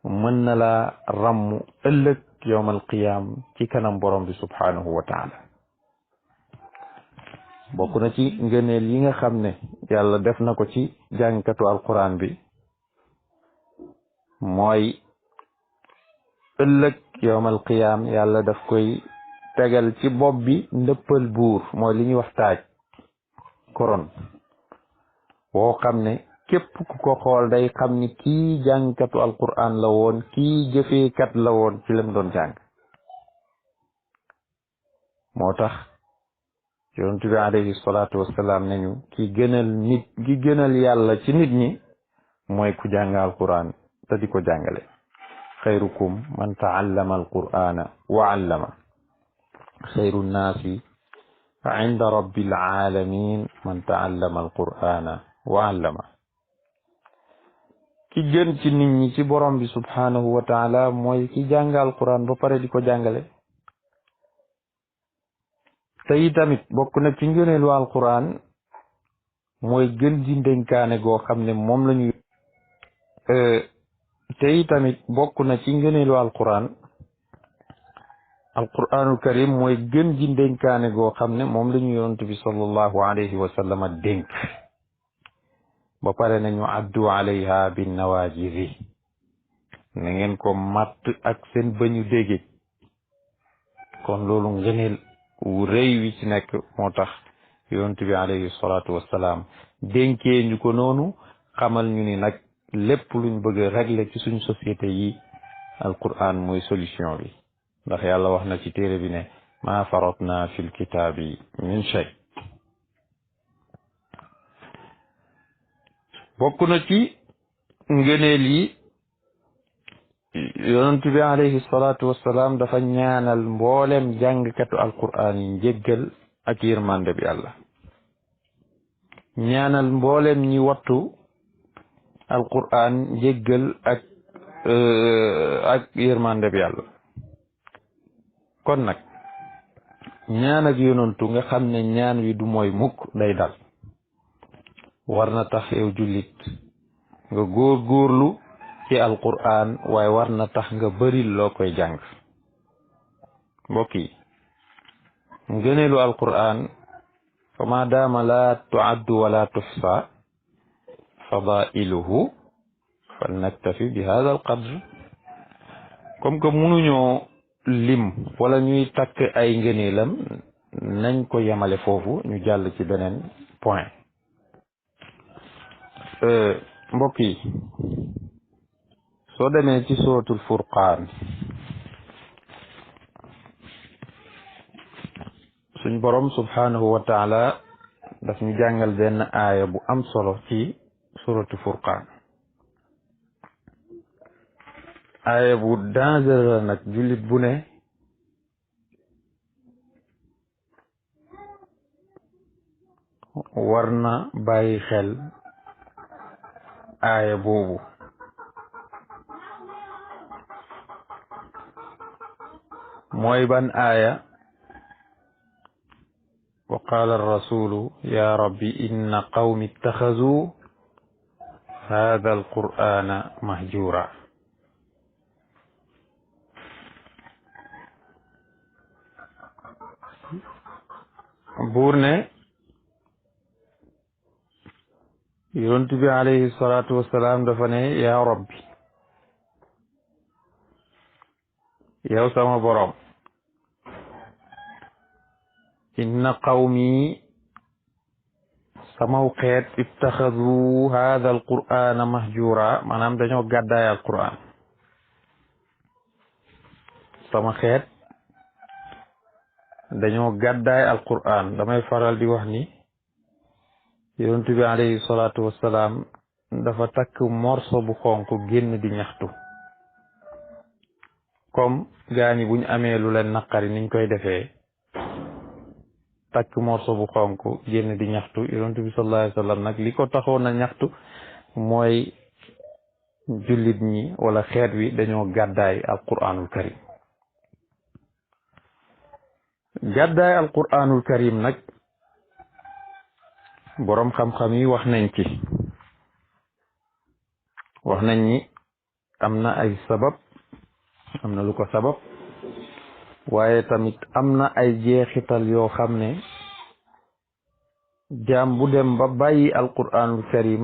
mën na la ràmm ëllëg yowmal qiyam ci kanam borom bi subhanahu wa taala. bokk na ci ngëneel yi nga xam ne yàlla def na ko ci jàngkatu alquran bi mooy ëllëg yowmal qiyam yàlla daf koy tegal ci bopp bi ndëppal buur, mooy li ñuy wax taaj, koron boo xam ne képp ku ko xool day xam ni kii jàngkatu alquran la woon, kii jëfeekat la woon ci lam doon jàng. moo tax yonent bi alayhi salaatu wassalaam nañu ki gënal yàlla ci nit ñi mooy ku jàng alquran te di ko jàngale. xayrukum man taallama alqur'ana wa allama, xayru nnaasi inda rabbil alamin man taallama alqur'ana wa allama. ki gën ci nit ñi ci borom bi subhanahu wa taala mooy ki jàng alquran ba pare di ko jàngale. te itamit bokk na ci ngëneelu alquran mooy gën ji ndénkaane goo xam ne moom la ñu te itamit bokk na ci ngëneelu alquranul karim mooy gën ji ndénkaane goo xam ne moom la ñu yonent bi sallallahu alayhi wa sallam dénk ba pare nañu addu alayha bin nawajiri na ngeen ko matt ak seen bëñu dégg. kon loolu ngëneel wu rëy wi ci nekk moo tax yonent bi alayhi salaatu wassalaam dénkee ñu ko noonu xamal ñu ni nag lépp luñ bëgg a régler ci suñ société yi alquran mooy solution bi ndax yàlla wax na ci téere bi ne maa faratna fil kitaabi min shay. bokk na ci ngëneel yi yonent bi alayhi salaatu wassalaam dafa ñaanal mboolem jàngkatu alquran yi njéggal ak yërmande bi yàlla. ñaanal mboolem ñi wattu alquran njéggal ak yërmande bi yàlla. kon nag ñaan ak yonantu nga xam ne ñaan wi du mooy mukk day dal war na tax yow jullit nga góorgóorlu ci alquran waaye war na tax nga bari loo koy jàng. mbokk yi ngëneelu alquran fa ma daama la tuaddu wala tuxsa fadailuhu fal naktafi bi hada al qadr. comme que mënuñoo lim wala ñuy takk ay ngëneelam nañ ko yemale foofu ñu jàll ci beneen point. mbokk yi soo demee ci suratul furqaan suñ borom subhanahu wa taala daf ñu jàngal benn aaya bu am solo ci suratul furqaan. aaya bu dangereux nag jullit bu ne war na bàyyi xel aaya boobu. mooy ban aaya wa qaala arrasulu ya rabbi inna qawmi ittaxazu hada alqur'ana mahjura. buur ne yonent bi alayhi salaatu wassalaam dafa ne yaa rabbi yow sama borom inna qawmi samaw xeet ittaxadu hada alqur'ana mahjura maanaam dañoo gàddaay alqur'an. sama xeet dañoo gàddaay alqur'an. damay faral di wax ni yonent bi alayhi salaatu wassalaam dafa takk morso bu xonk génn di ñaxtu comme gaañi buñ amee lu leen naqari niñ koy defee takk morso bu xonk génn di ñaxtu. yonent bi sallallahu alayhi wasallam nag li ko taxoon a ñaxtu mooy jullit ñi wala xeet wi dañoo gàddaay alquranul karim. gàddaay alquranul karim nag boroom xam-xam yi wax nañ ci wax nañ ni am na ay sabab am na lu ko sabab waaye tamit am na ay jeexital yoo xam ne jaam bu dem ba bàyyi alquranul karim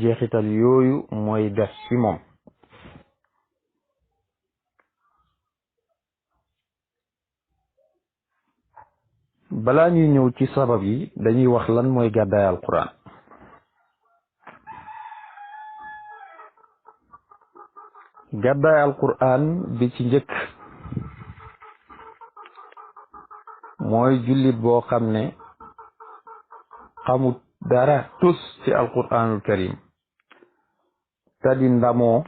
jeexital yooyu mooy des ci moom. balaa ñuy ñëw ci sabab yi dañuy wax lan mooy gàddaay alquran. gàddaay alquran bi ci njëkk mooy jullit boo xam ne xamut dara tus ci alquranul karim te di ndamoo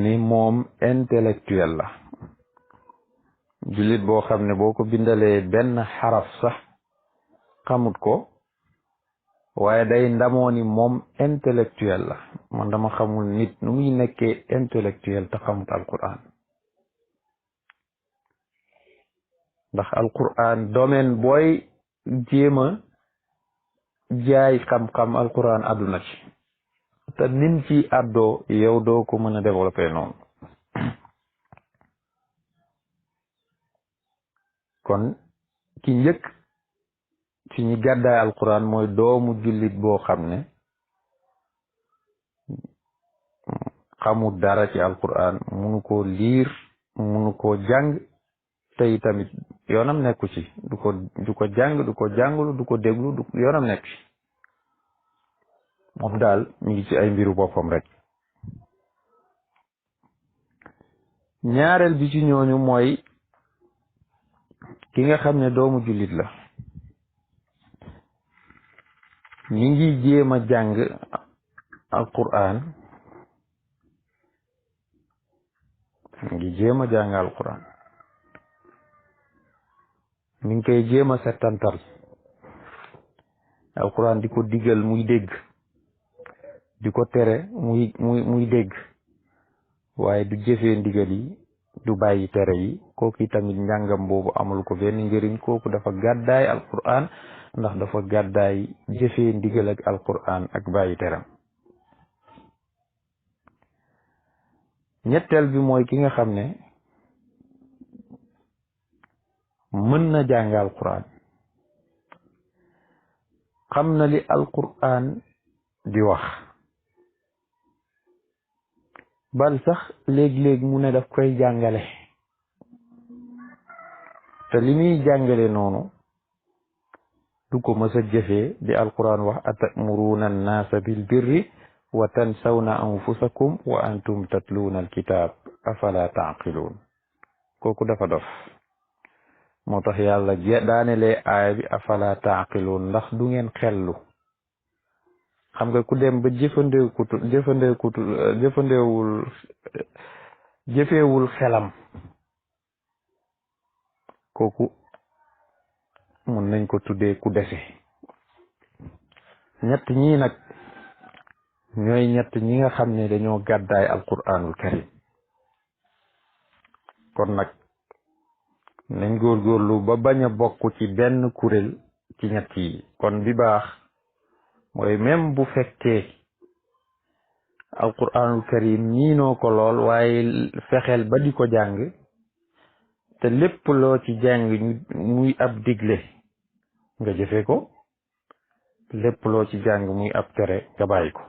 ni moom intellectuel la. jullit boo xam ne boo ko bindalee benn xaraf sax xamut ko waaye day ndamoo ni moom intellectuel la. man dama xamul nit nu muy nekkee intellectuel te xamut alquran ndax alquran domaine booy jéema jaay xam-xam alquran àdduna ci te nim ci àddoo yow doo ko mën a développé noonu kon ki njëkk ci ñi gàddaay alquran mooy doomu jullit boo xam ne xamul dara ci alquran munu koo liir munu koo jàng tey tamit yoonam nekku ci du ko jàng du ko jàngulu du ko déglu du yoonam nekk ci moom daal mi ngi ci ay mbiru boppam rek ñaareel bi ci ñooñu mooy ki nga xam ne doomu jullit la mi ngi jéem a jàng alquran mi ngi jéem a jàng alquran mi ngi koy jéem a settantal alquran di ko digal muy dégg di ko tere muy dégg waaye du jëfee ndigal yi du bàyyi tere yi kooku tamit njàngam boobu amul ko benn njëriñ kooku dafa gàddaay alquran ndax dafa gàddaay jëfee ndigal ak alquran ak bàyyi teram ñetteel bi mooy ki nga xam ne mën na jàng alquran xam na li alquran di wax bal sax léeg-léeg mu ne daf koy jàngale te li muy jàngale noonu du ko mës a jëfee di alquran wax atamuruuna annaasa bil birri wa tansawna anfusakum wa antum tatluuna alkitab afala taaqiluun kooku dafa dof moo tax yàlla daanelee aaya bi afala taaqiluun ndax du ngeen xellu xam nga ku dem ba jëfeewul xelam kooku mun nañ ko tuddee ku dese ñett ñii nag ñooy ñett ñi nga xam ne dañoo gàddaay alquranul karim kon nag nañ góorgóorlu ba bañ a bokk ci benn kuréel ci ñett yi kon bi baax mooy même bu fekkee alquranul karim ñiinoo ko lool waaye fexeel ba di ko jàng te lépp loo ci jàng muy ab digle nga jëfe ko lépp loo ci jàng muy ab tere nga bàyyi ko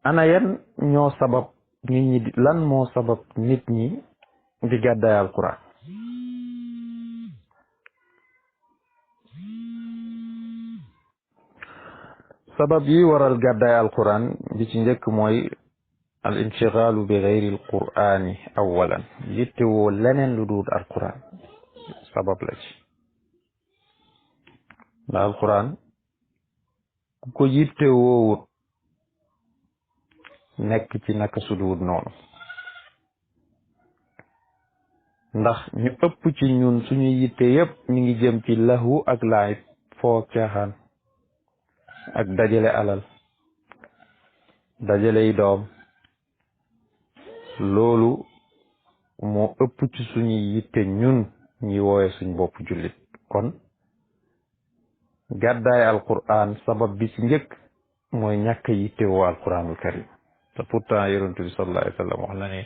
ana yan ñoo sabab nit ñi lan moo sabab nit ñi di gàddaay alquran sabab yi waral gàddaay alquran bi ci njëkk mooy al inshigaalu bi gayri alqurani awalan yittewoo leneen lu dul alquran sabab la ci ndax alquran ku ko yittewoowut nekk ci naka suduwut noonu ndax ñu ëpp ci ñun suñu yitte yépp ñu ngi jëm ci lahu ak laayib foo caaxaan ak dajale alal dajaley doom loolu moo ëpp ci suñuy yitte ñun ñi wooye suñ bopp jullit kon gàddaay alquran sabab bi ci njëkk mooy ñàkk yitte woo alquranul karim te pourtant yonent bi sallallahu alayhi wa sallam wax na ne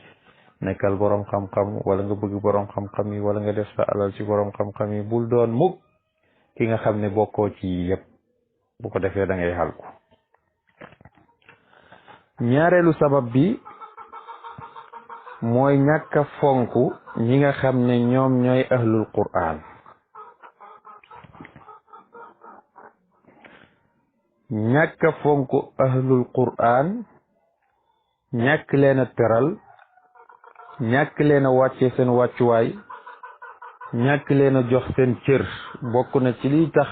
nekkal boroom xam-xam wala nga bëgg boroom xam-xam yi wala nga def sa alal ci boroom xam-xam yi bul doon mukk ki nga xam ne bokkoo ci yépp bu ko defee da ngay xalku ñaareelu sabab bi mooy ñàkk a fonk ñi nga xam ne ñoom ñooy ahlul qur'an ñàkk a fonk ahlul qur'an ñàkk leen a teral ñàkk leen a wàcce seen wàccuwaay ñàkk leen a jox seen cër bokk na ci liy tax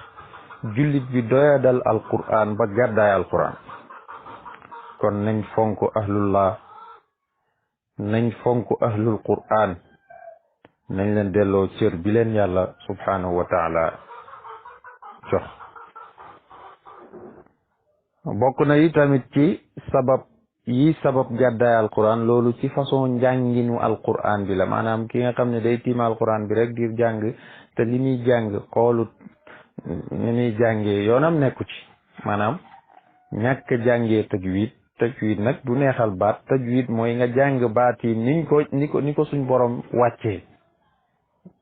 jullit bi doyadal alquran ba gàddaay alquran kon nañ fonk ahlullah nañ fonk ahlul quran nañ leen delloo cër bi leen yàlla subhanahu wa taala jox bokk na yi tamit ci sabab gàddaay alquran loolu ci façon njànginu alquran bi la maanaam ki nga xam ne day tiim alquran bi rek di jàng te li muy jàng xoolut ni muy jàngee yoonam nekku ci maanaam ñàkk jàngee tajwid nag du neexal baat tajwid mooy nga jàng baat yi ni ko suñ borom wàccee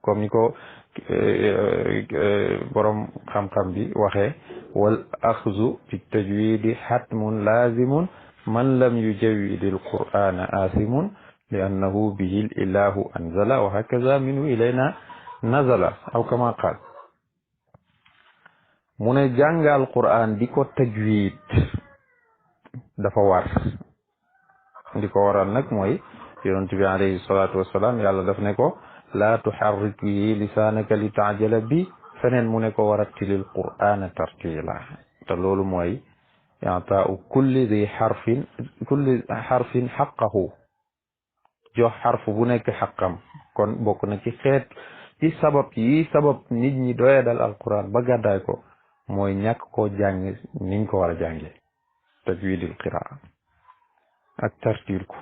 comme ni ko borom xam-xam bi waxee wal axzu fi tajwidi xatmun laazimun man lam yujawwidi alqur'ana asimun li annahu bihi l ilahu anzala wa hakaza minhu ilayna nazala aw kama qaal mu ne jàngal qur'an di ko tajwid dafa war di ko waral nag mooy yonent bi alayhi salatu wassalam yàlla daf ne ko laa tuharrik bihi lisaanaka li taajala bi feneen mu ne ko warattilil qur'ana tartila te loolu mooy i'taa'u kulli harfin haqqahu jox xarf bu nekk xaqam kon bokk na ci xeet ci sabab nit ñi doya dal alquran ba gàddaay ko mooy ñàkk koo jàng niñ ko war a jànge tajwidil qiraa ak tartil ko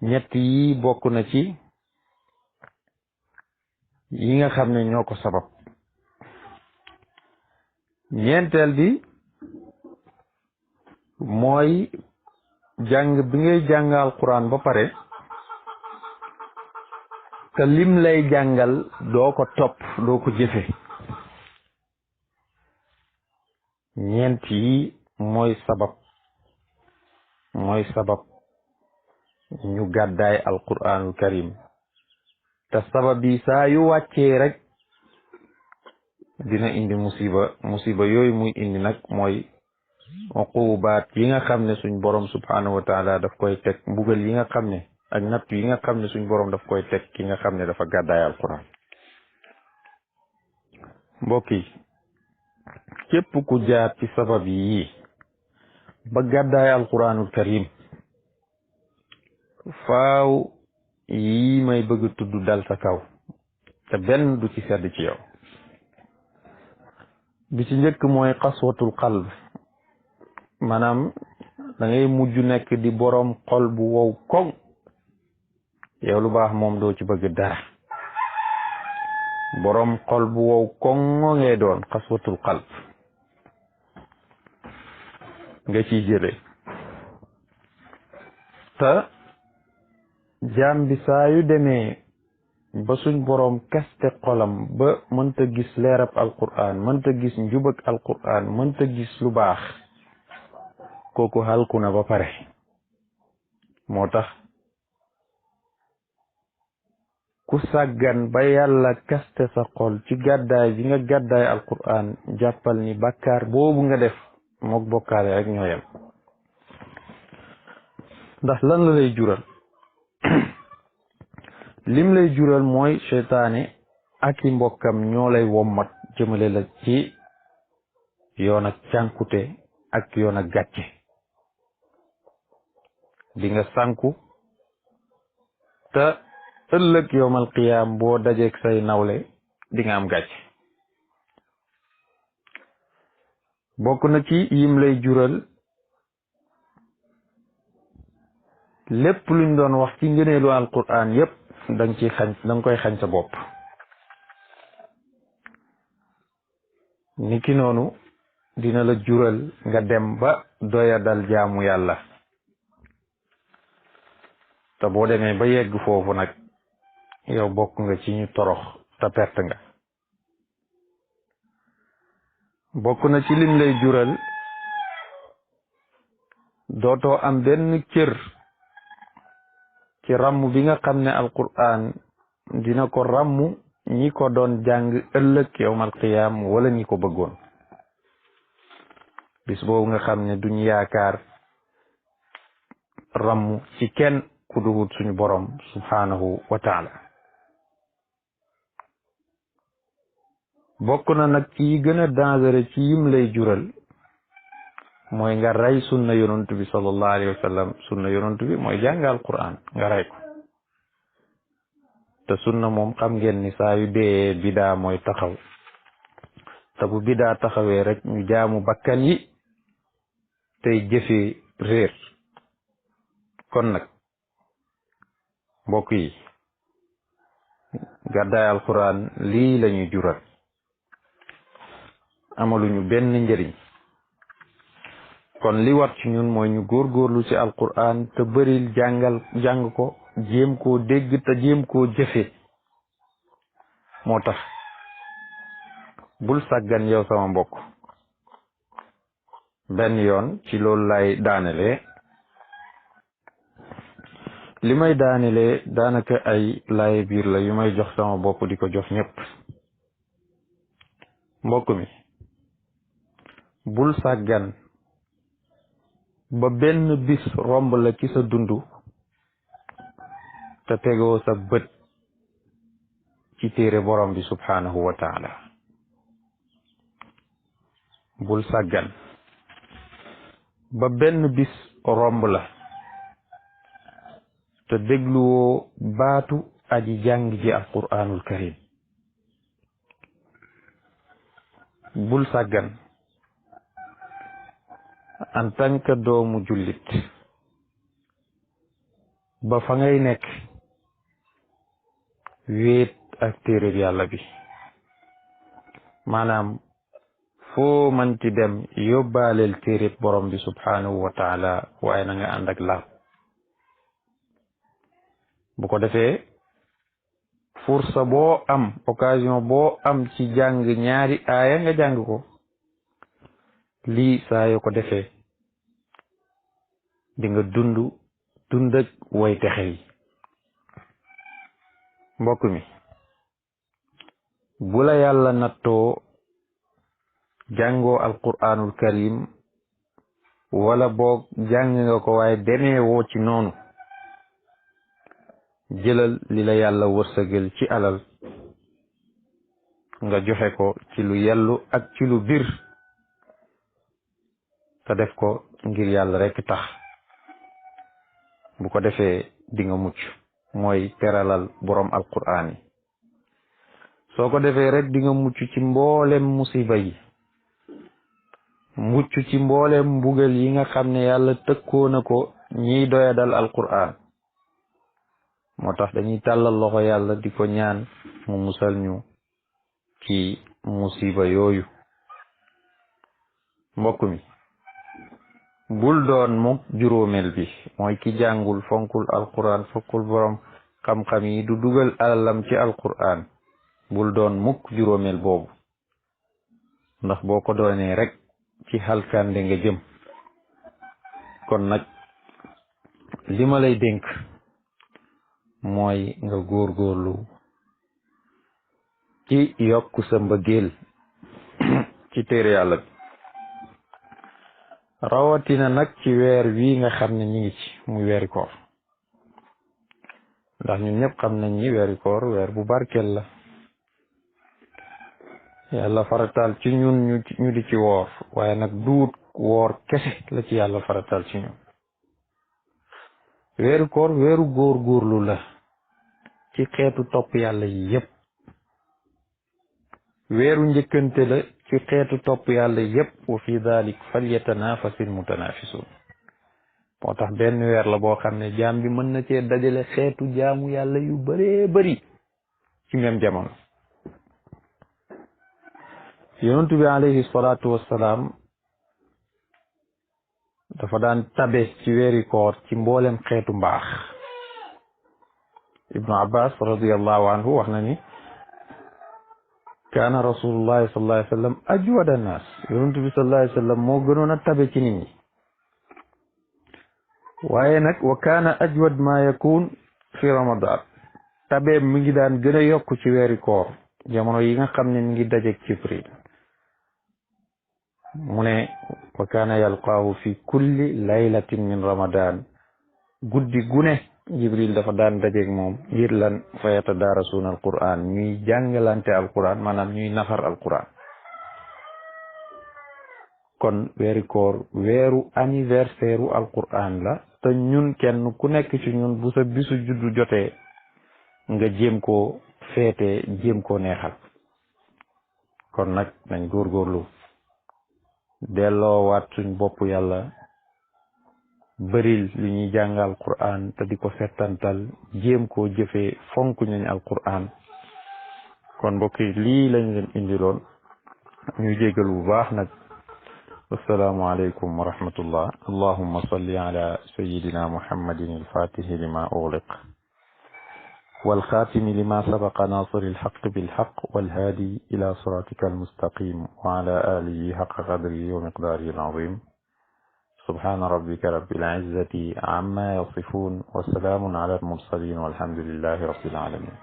ñett yi bokk na ci yi nga xam ne ñoo ko sabab ñeenteel bi mooy jàng bi ngay jàng alquran ba pare te lim lay jàngal doo ko topp doo ko jëfe ñeent yi mooy sabab ñu gàddaay alquranul karim te sabab yi saa yu wàccee rek dina indi musiba yooyu muy indi nag mooy uqubaat yi nga xam ne suñ borom subhanahu wa taala daf koy teg mbugal yi nga xam ne ak natt yi nga xam ne suñ borom daf koy teg ki nga xam ne dafa gàddaay alquran mbokk yi képp ku jaar ci sabab yi ba gàddaay alquranul karim faaw yi may bëgg tudd dal sa kaw te benn du ci sedd ci yow bi ci njëkk mooy qaswatul qalb maanaam da ngay mujj nekk di boroom xol bu wow koŋ yow lu baax moom doo ci bëgg dara boroom xol bu wow koŋ ngay doon qaswatul qalb nga ciy jële te jaam bi saa yu demee ba suñ boroom kaste xolam ba mënta gis leerab alquran mënta gis njubak alquran mënta gis lu baax kooku halku na ba pare moo tax ku sàggan ba yàlla kaste sa xol ci gàddaay bi nga gàddaay alquran jàppal ni bàkkaar boobu nga def mook bokkaale rek ñoo yem ndax lan la lay jural lim lay jural mooy seytaane ak i mbokkam ñoo lay wommat jëmale la ci yoon ak cànkute ak yoon ak gàcce di nga sànku te ëllëg yowmal qiyaam boo dajeek say nawle di nga am gàcce bokk na ci yim lay jural lépp luñ doon wax ci ngëneelu alquran yépp danga koy xañ sa bopp niki noonu dina la jural nga dem ba doya dal jaamu yàlla te boo demee ba yegg foofu nag yow bokk nga ci ñu torox te perte nga bokk na ci lim lay jural dootoo am benn cër ci ràmm bi nga xam ne alquran dina ko ràmm ñi ko doon jàng ëllëg yawmal qiyaam wala ñi ko bëggoon bis boobu nga xam ne duñ yaakaar ràmm ci kenn ku dugut suñu borom subhanahu wa taala bokk na nag ci yi gën a dangereux ci yim lay jural mooy nga rey sunna yonent bi sallallahu alayhi wa sallam sunna yonent bi mooy jàngal quran nga rey ko te sunna moom xam ngeen ni saa yu dee bidaa mooy taxaw te bu bidaa taxawee rek ñu jaamu bakkan yi tey jëfee réer. kon nag mbokk yi gàddaay alquran lii lañuy jural, amaluñu benn njëriñ. kon li war ci ñun mooy ñu góorgóorlu ci alquran te bëril jàng ko, jéem koo dégg te jéem koo jëfe. moo tax bul sàggan yow sama mbokk. benn yoon ci loolu lay daanelee. li may daanelee daanaka ay laaye biir la yu may jox sama bopp di ko jox ñépp. mbokk mi bul sàggan ba benn bis romb la ci sa dund te tegoo sa bët ci téere borom bi subhanahu wa taala. bul sàggan ba benn bis romb la te dégluwoo baatu aji jàng ji alquranul karim. bul sàggan en tant que doomu jullit ba fa ngay nekk wéet ak téereb yàlla bi. maanaam foo manti dem yóbbaaleel téereb borom bi subhanahu wa taala, waaye na nga ànd ak laab. bu ko defee fursa boo am, occasion boo am ci jàng ñaari aaya nga jàng ko. lii saa yoo ko defee di nga dund ak way texe yi. mbokk mi bu la yàlla nattoo jàngoo alquranul karim, wala boog jàng nga ko waaye demee woo ci noonu, jëlal li la yàlla wërsëgal ci alal nga joxe ko ci lu yellu ak ci lu bir, te def ko ngir yàlla rekk tax. bu ko defee di nga mucc. mooy teralal borom alquran yi. soo ko defee rek di nga mucc ci mboolem musiba yi, mucc ci mboolem mbugal yi nga xam ne yàlla tëkkoo na ko ñiy doyadal alquran. moo tax dañuy tàllal loxo yàlla di ko ñaan mu musal ñu ci musiba yooyu. mbokk mi bul doon mukk juróomeel bi, mooy ki jàngul, fonkul alquran, fonkul borom xam-xam yi, du dugal alalam ci alquran. bul doon mukk juróomeel boobu, ndax boo ko doonee rek ci xalkande nga jëm. kon nag li ma lay dénk mooy nga góorgóorlu ci yokk sa mbëggeel ci téere yàlla bi, rawatina nag ci weer wii nga xam ne ñi ngi ci muy weeri koor. ndax ñun ñëpp xam nañ ni weeri koor weer bu barkeel la. yàlla farataal ci ñun ñu di ci woor, waaye nag duut woor kese la ci yàlla farataal ci ñun. weeru koor weeru góorgóorlu la ci xeetu topp yàlla yi yépp. weeru njëkkante la ci xeetu topp yàlla yépp. wa fi dalik falyatanafasil mutanafisun. moo tax benn weer la boo xam ne jaam bi mën na cee dajale xeetu jaamu yàlla yu bëree bëri ci même jamono. yonentu bi alayhi salaatu wassalaam dafa daan tabe ci weeri koor ci mboolem xeetu mbaax. ibnu abbas radiallahu anhu wax na ni kaana rasulullahi sallallahu alayhi wa sallam ajwada annaas. yonentu bi sallallahu alayhi wa sallam moo gënoon a tabe ci nit ñi. waaye nag wa kaana ajwad ma yakun fi ramadan. tabeem mi ngi daan gën a yokk ci weeri koor, jamono yi nga xam ne mi ngi dajeeg Jibril. mu ne wa kaana yalqaahu fi kulli laylatin min ramadan. guddi gune Jibril dafa daan dajeeg moom ngir lan fa yatadaarasuuna alquran, ñuy jàngalante alquran, maanaam ñuy nafar alquran. kon weeri koor weeru anniversaire u alquran la, te ñun kenn ku nekk ci ñun bu sa bisu juddu jotee nga jéem koo feete, jéem koo neexal. kon nag nañ góorgóorlu delloowaat suñ bopp yàlla bëril li ñuy jàng alquran te di ko settantal jéem koo jëfee fonk nañ alquran kon mbokk yi lii lañ leen indiloon ñu jégal bu baax nag assalaamu aleykum wa rahmatullah allahumma salli ala sayidina muhammadin alfatihi lima ughliq والخاتم لما سبق ناصر الحق بالحق والهادي إلى صراطك المستقيم وعلى آله حق قدره ومقداره العظيم سبحان ربك رب العزة عما يصفون وسلام على المرسلين والحمد لله رب العالمين